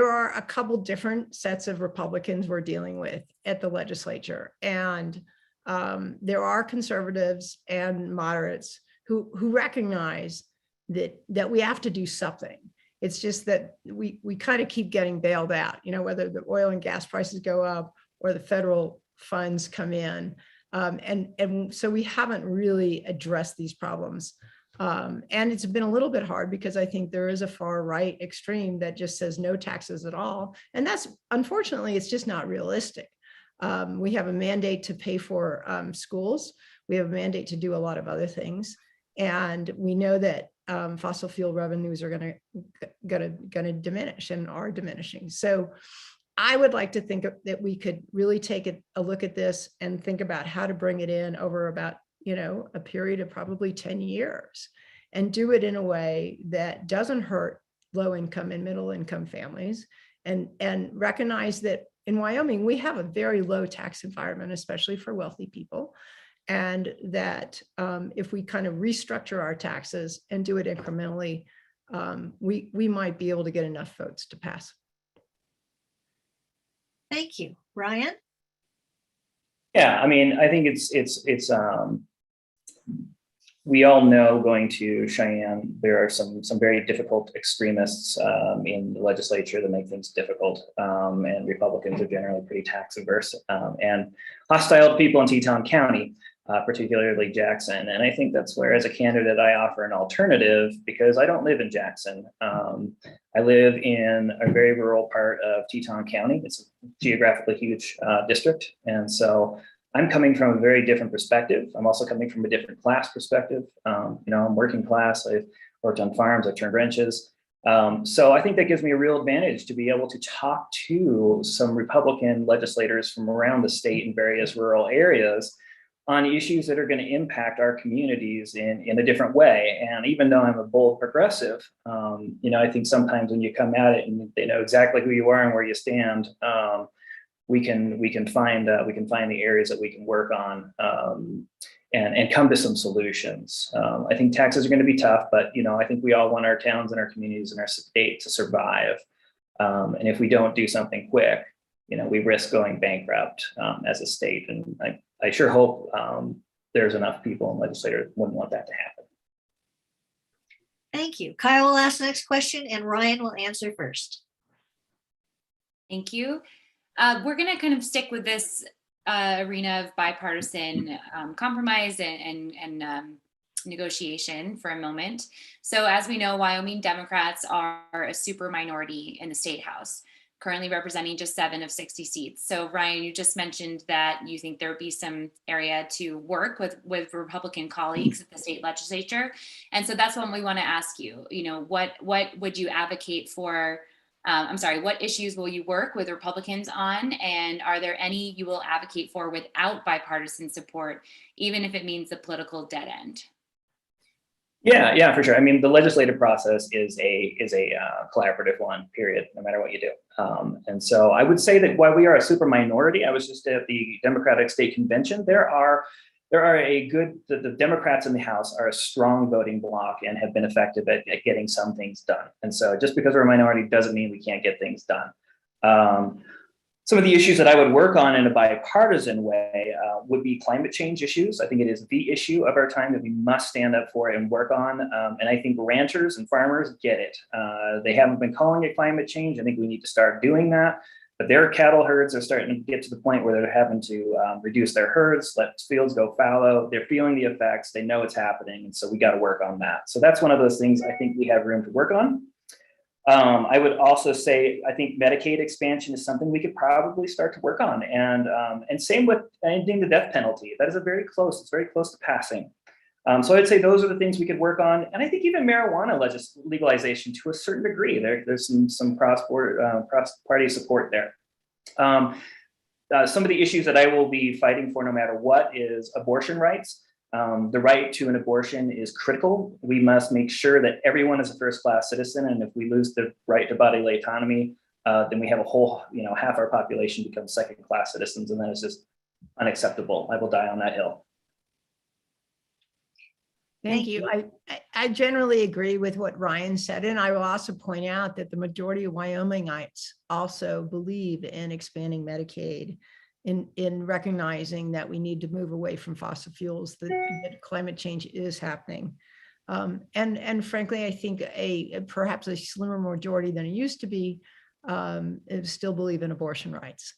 are a couple different sets of Republicans we're dealing with at the legislature, and there are conservatives and moderates who recognize that we have to do something. It's just that we kind of keep getting bailed out, whether the oil and gas prices go up or the federal funds come in. And so we haven't really addressed these problems. And it's been a little bit hard because I think there is a far right extreme that just says no taxes at all. And that's, unfortunately, it's just not realistic. We have a mandate to pay for schools. We have a mandate to do a lot of other things. And we know that fossil fuel revenues are gonna diminish and are diminishing. So I would like to think that we could really take a look at this and think about how to bring it in over about, a period of probably 10 years and do it in a way that doesn't hurt low income and middle income families, and recognize that in Wyoming, we have a very low tax environment, especially for wealthy people. And that if we kind of restructure our taxes and do it incrementally, we might be able to get enough votes to pass. Thank you. Ryan? Yeah, I mean, I think it's we all know going to Cheyenne, there are some very difficult extremists in the legislature that make things difficult, and Republicans are generally pretty tax averse and hostile to people in Teton County, particularly Jackson. And I think that's where, as a candidate, I offer an alternative because I don't live in Jackson. I live in a very rural part of Teton County. It's a geographically huge district, and so I'm coming from a very different perspective. I'm also coming from a different class perspective. I'm working class. I've worked on farms. I've turned wrenches. So I think that gives me a real advantage to be able to talk to some Republican legislators from around the state in various rural areas on issues that are going to impact our communities in a different way. And even though I'm a bold progressive, I think sometimes when you come at it and they know exactly who you are and where you stand, we can find the areas that we can work on and come to some solutions. I think taxes are going to be tough, but I think we all want our towns and our communities and our state to survive. And if we don't do something quick, we risk going bankrupt as a state. And I sure hope there's enough people and legislators wouldn't want that to happen. Thank you. Kyle will ask the next question and Ryan will answer first. Thank you. We're going to kind of stick with this arena of bipartisan compromise and negotiation for a moment. So as we know, Wyoming Democrats are a super minority in the state house, currently representing just 7 of 60 seats. So Ryan, you just mentioned that you think there would be some area to work with Republican colleagues at the state legislature. And so that's what we want to ask you, what would you advocate for? What issues will you work with Republicans on? And are there any you will advocate for without bipartisan support, even if it means the political dead end? Yeah, for sure. I mean, the legislative process is a collaborative one, period, no matter what you do. And so I would say that while we are a super minority, I was just at the Democratic State Convention, the Democrats in the House are a strong voting bloc and have been effective at getting some things done. And so just because we're a minority doesn't mean we can't get things done. Some of the issues that I would work on in a bipartisan way would be climate change issues. I think it is the issue of our time that we must stand up for and work on. And I think ranchers and farmers get it. They haven't been calling it climate change. I think we need to start doing that. But their cattle herds are starting to get to the point where they're having to reduce their herds, let fields go fallow. They're feeling the effects. They know it's happening. And so we got to work on that. So that's one of those things I think we have room to work on. I would also say, I think Medicaid expansion is something we could probably start to work on, and same with ending the death penalty. That is it's very close to passing. So I'd say those are the things we could work on, and I think even marijuana legalization to a certain degree. There's some cross-party support there. Some of the issues that I will be fighting for, no matter what, is abortion rights. The right to an abortion is critical. We must make sure that everyone is a first-class citizen, and if we lose the right to bodily autonomy, then we have a whole, half our population becomes second-class citizens, and that is just unacceptable. I will die on that hill. Thank you. I generally agree with what Ryan said, and I will also point out that the majority of Wyomingites also believe in expanding Medicaid, in recognizing that we need to move away from fossil fuels, that climate change is happening. And frankly, I think perhaps a slimmer majority than it used to be still believe in abortion rights.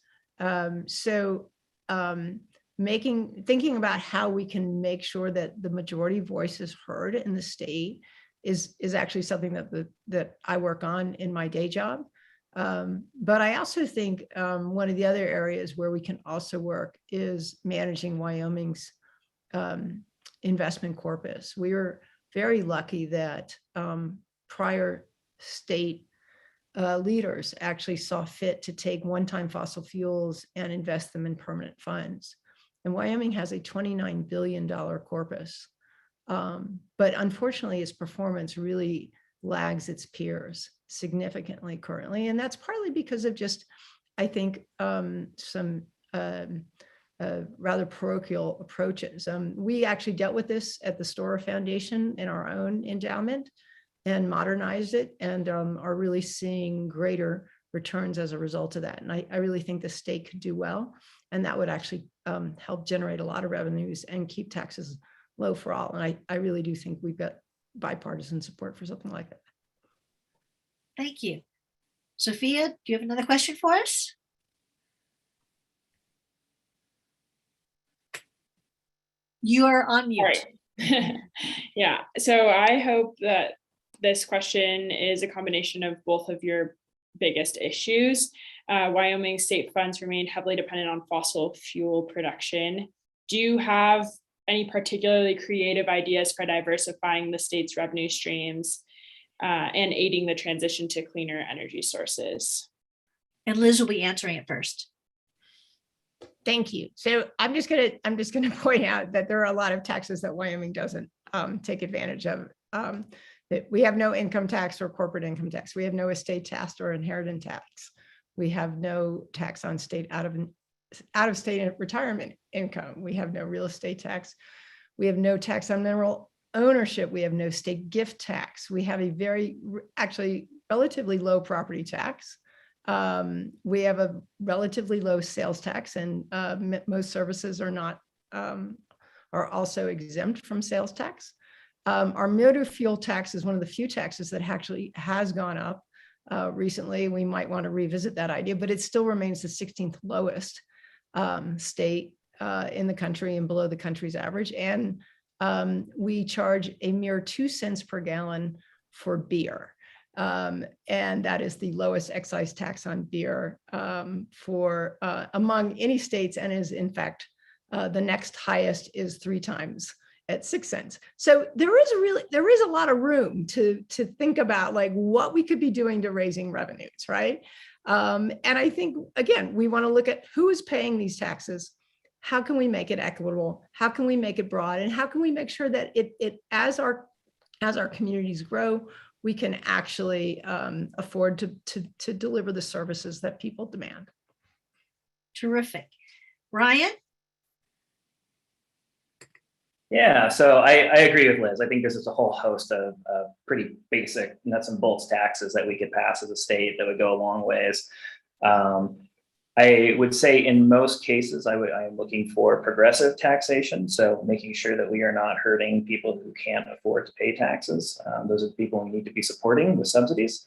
Thinking about how we can make sure that the majority voice is heard in the state is actually something that I work on in my day job. But I also think one of the other areas where we can also work is managing Wyoming's investment corpus. We were very lucky that prior state leaders actually saw fit to take one-time fossil fuels and invest them in permanent funds. And Wyoming has a $29 billion corpus. But unfortunately, its performance really lags its peers significantly currently. And that's partly because of just, I think, some rather parochial approaches. We actually dealt with this at the Storer Foundation in our own endowment and modernized it, and are really seeing greater returns as a result of that. And I really think the state could do well, and that would actually help generate a lot of revenues and keep taxes low for all. And I really do think we've got bipartisan support for something like that. Thank you. Sophia, do you have another question for us? You are on mute. Right. Yeah, so I hope that this question is a combination of both of your biggest issues. Wyoming state funds remain heavily dependent on fossil fuel production. Do you have any particularly creative ideas for diversifying the state's revenue streams and aiding the transition to cleaner energy sources? And Liz will be answering it first. Thank you. So I'm just gonna point out that there are a lot of taxes that Wyoming doesn't take advantage of. That we have no income tax or corporate income tax. We have no estate tax or inheritance tax. We have no tax on state out of state retirement income. We have no real estate tax. We have no tax on mineral ownership. We have no state gift tax. We have a actually relatively low property tax. We have a relatively low sales tax, and most services are also exempt from sales tax. Our motor fuel tax is one of the few taxes that actually has gone up recently. We might want to revisit that idea, but it still remains the 16th lowest state in the country and below the country's average. And we charge a mere 2 cents per gallon for beer. And that is the lowest excise tax on beer for among any states, and is in fact the next highest is 3 times at 6 cents. So there is a lot of room to think about like what we could be doing to raising revenues, right? And I think again, we want to look at who is paying these taxes. How can we make it equitable? How can we make it broad? And how can we make sure that it as our communities grow, we can actually afford to deliver the services that people demand. Terrific. Ryan? Yeah, so I agree with Liz. I think this is a whole host of pretty basic nuts and bolts taxes that we could pass as a state that would go a long ways. I would say in most cases, I am looking for progressive taxation. So making sure that we are not hurting people who can't afford to pay taxes. Those are the people we need to be supporting with subsidies.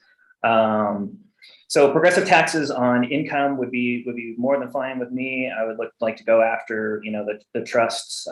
So progressive taxes on income would be more than fine with me. I would like to go after, the trusts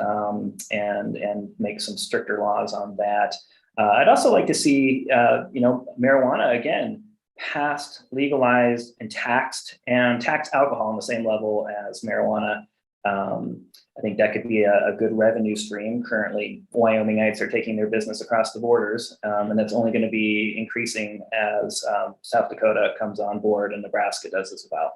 and make some stricter laws on that. I'd also like to see, marijuana again, passed, legalized, and tax alcohol on the same level as marijuana. I think that could be a good revenue stream. Currently, Wyomingites are taking their business across the borders, and that's only going to be increasing as South Dakota comes on board and Nebraska does as well.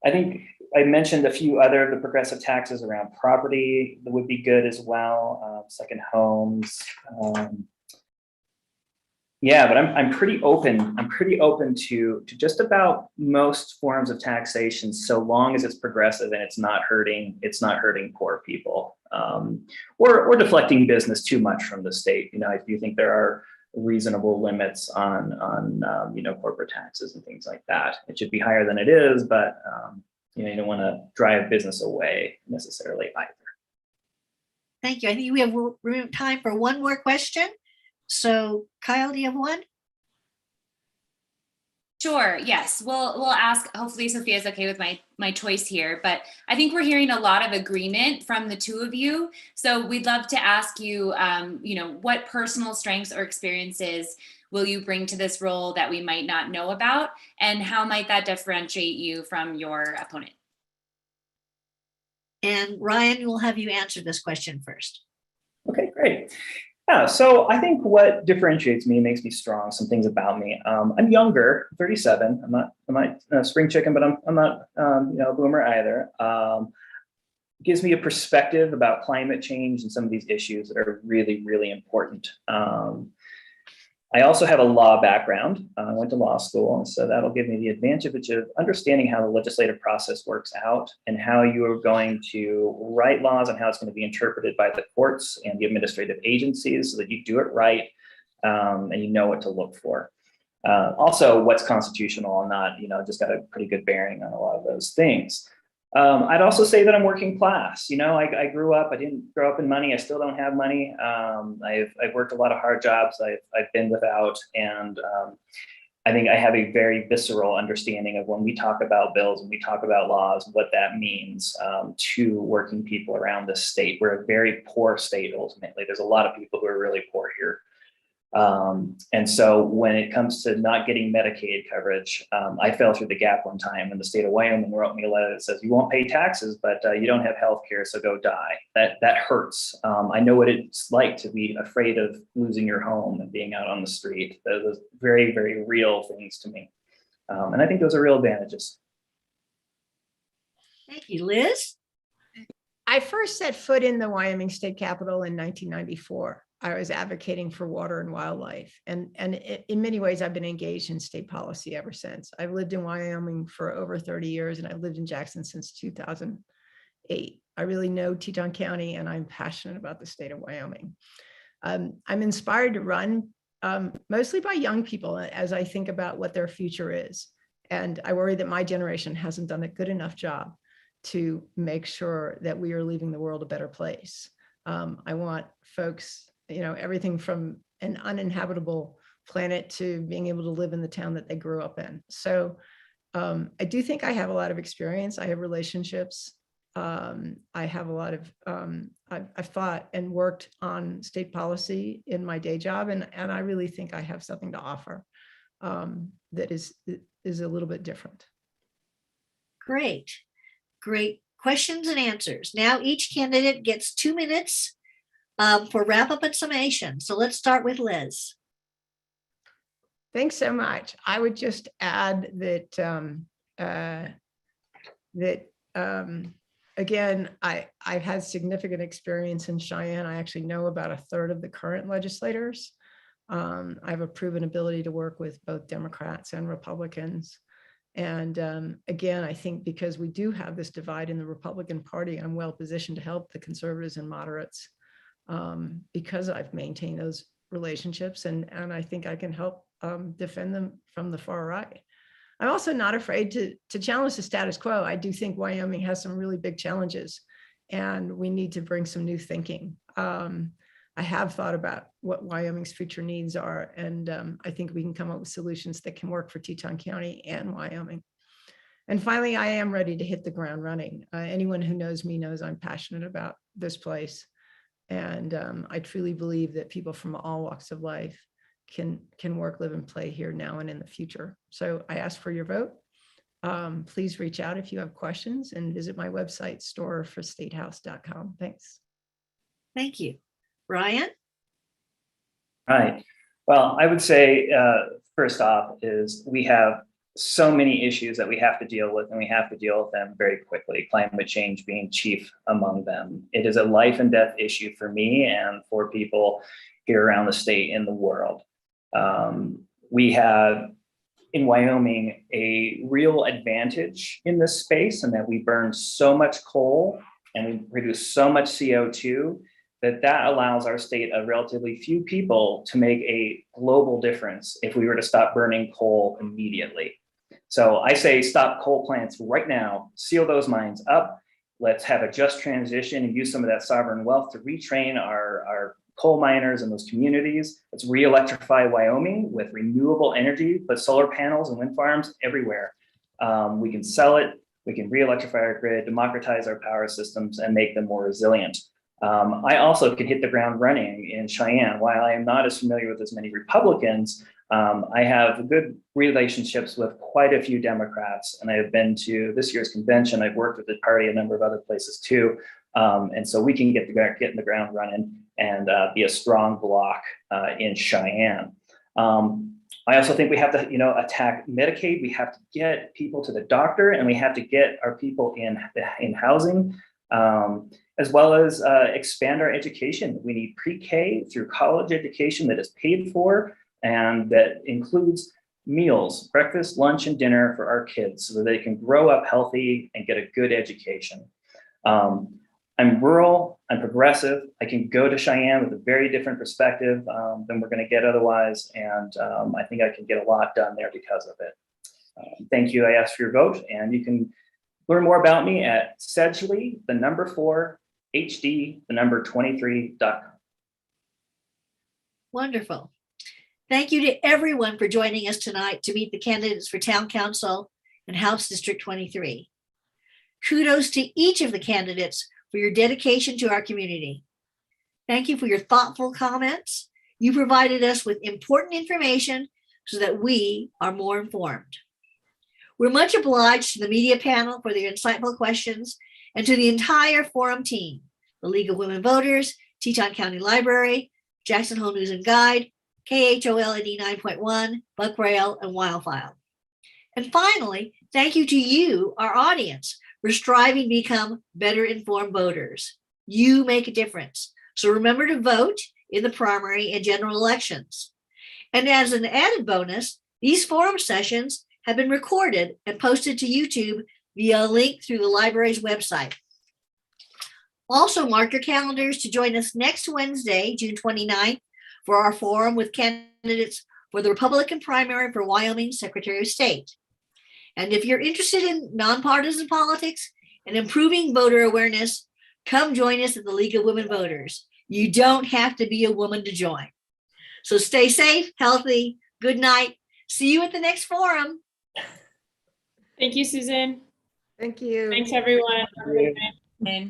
I think I mentioned a few other of the progressive taxes around property that would be good as well, second homes. Yeah, but I'm pretty open. I'm pretty open to just about most forms of taxation, so long as it's progressive and it's not hurting poor people, or deflecting business too much from the state. I do think there are reasonable limits on corporate taxes and things like that. It should be higher than it is, but you don't want to drive business away necessarily either. Thank you. I think we have time for one more question. So Kyle, do you have one? Sure, yes. We'll ask, hopefully Sophia's okay with my choice here, but I think we're hearing a lot of agreement from the two of you. So we'd love to ask you, what personal strengths or experiences will you bring to this role that we might not know about? And how might that differentiate you from your opponent? And Ryan, we'll have you answer this question first. Okay, great. Yeah, so I think what differentiates me, makes me strong, some things about me. I'm younger, 37. I'm not a spring chicken, but I'm not a boomer either. Gives me a perspective about climate change and some of these issues that are really, really important. I also have a law background. I went to law school, and so that'll give me the advantage of understanding how the legislative process works out and how you are going to write laws and how it's going to be interpreted by the courts and the administrative agencies so that you do it right, and you know what to look for. Also, what's constitutional and not, just got a pretty good bearing on a lot of those things. I'd also say that I'm working class. I grew up, I didn't grow up in money. I still don't have money. I've worked a lot of hard jobs I've been without. And I think I have a very visceral understanding of when we talk about bills and we talk about laws, what that means to working people around this state. We're a very poor state, ultimately. There's a lot of people who are really poor here. And so when it comes to not getting Medicaid coverage, I fell through the gap one time, and the state of Wyoming wrote me a letter that says, you won't pay taxes, but you don't have health care, so go die. That hurts. I know what it's like to be afraid of losing your home and being out on the street. Those are very, very real things to me. And I think those are real advantages. Thank you. Liz? I first set foot in the Wyoming State Capitol in 1994. I was advocating for water and wildlife. And in many ways, I've been engaged in state policy ever since. I've lived in Wyoming for over 30 years, and I've lived in Jackson since 2008. I really know Teton County, and I'm passionate about the state of Wyoming. I'm inspired to run mostly by young people as I think about what their future is. And I worry that my generation hasn't done a good enough job to make sure that we are leaving the world a better place. I want folks, everything from an uninhabitable planet to being able to live in the town that they grew up in. So I do think I have a lot of experience. I have relationships. I have a lot of, I've thought and worked on state policy in my day job, and I really think I have something to offer that is a little bit different. Great, great questions and answers. Now each candidate gets 2 minutes for wrap up and summation. So let's start with Liz. Thanks so much. I would just add that again, I've had significant experience in Cheyenne. I actually know about a third of the current legislators. I have a proven ability to work with both Democrats and Republicans. And again, I think because we do have this divide in the Republican Party, I'm well positioned to help the conservatives and moderates because I've maintained those relationships, and I think I can help defend them from the far right. I'm also not afraid to challenge the status quo. I do think Wyoming has some really big challenges, and we need to bring some new thinking. I have thought about what Wyoming's future needs are, and I think we can come up with solutions that can work for Teton County and Wyoming. And finally, I am ready to hit the ground running. Anyone who knows me knows I'm passionate about this place. And I truly believe that people from all walks of life can work, live, and play here now and in the future. So I ask for your vote. Please reach out if you have questions, and visit my website, storeforstatehouse.com. Thanks. Thank you. Ryan? Right. Well, I would say first off is we have so many issues that we have to deal with, and we have to deal with them very quickly, climate change being chief among them. It is a life and death issue for me and for people here around the state and the world. We have in Wyoming a real advantage in this space, in that we burn so much coal and we produce so much CO2 that allows our state of relatively few people to make a global difference if we were to stop burning coal immediately. So I say stop coal plants right now, seal those mines up. Let's have a just transition and use some of that sovereign wealth to retrain our coal miners in those communities. Let's re-electrify Wyoming with renewable energy, put solar panels and wind farms everywhere. We can sell it, we can re-electrify our grid, democratize our power systems, and make them more resilient. I also can hit the ground running in Cheyenne. While I am not as familiar with as many Republicans, I have good relationships with quite a few Democrats, and I have been to this year's convention. I've worked with the party a number of other places too. And so we can get in the ground running and be a strong bloc in Cheyenne. I also think we have to, attack Medicaid. We have to get people to the doctor, and we have to get our people in housing, as well as expand our education. We need pre-K through college education that is paid for and that includes meals, breakfast, lunch, and dinner for our kids so that they can grow up healthy and get a good education. I'm rural, I'm progressive. I can go to Cheyenne with a very different perspective than we're going to get otherwise. And I think I can get a lot done there because of it. Thank you. I ask for your vote, and you can learn more about me at Sedgley, 4, HD, 23.com. Wonderful. Thank you to everyone for joining us tonight to meet the candidates for Town Council and House District 23. Kudos to each of the candidates for your dedication to our community. Thank you for your thoughtful comments. You provided us with important information so that we are more informed. We're much obliged to the media panel for their insightful questions, and to the entire forum team, the League of Women Voters, Teton County Library, Jackson Hole News and Guide, KHOL 89.1, Buckrail, and WyoFile. And finally, thank you to you, our audience, for striving to become better informed voters. You make a difference. So remember to vote in the primary and general elections. And as an added bonus, these forum sessions have been recorded and posted to YouTube via a link through the library's website. Also, mark your calendars to join us next Wednesday, June 29th, for our forum with candidates for the Republican primary for Wyoming Secretary of State. And if you're interested in nonpartisan politics and improving voter awareness, come join us at the League of Women Voters. You don't have to be a woman to join. So stay safe, healthy, good night. See you at the next forum. Thank you, Susan. Thank you. Thanks, everyone. Have a good night. And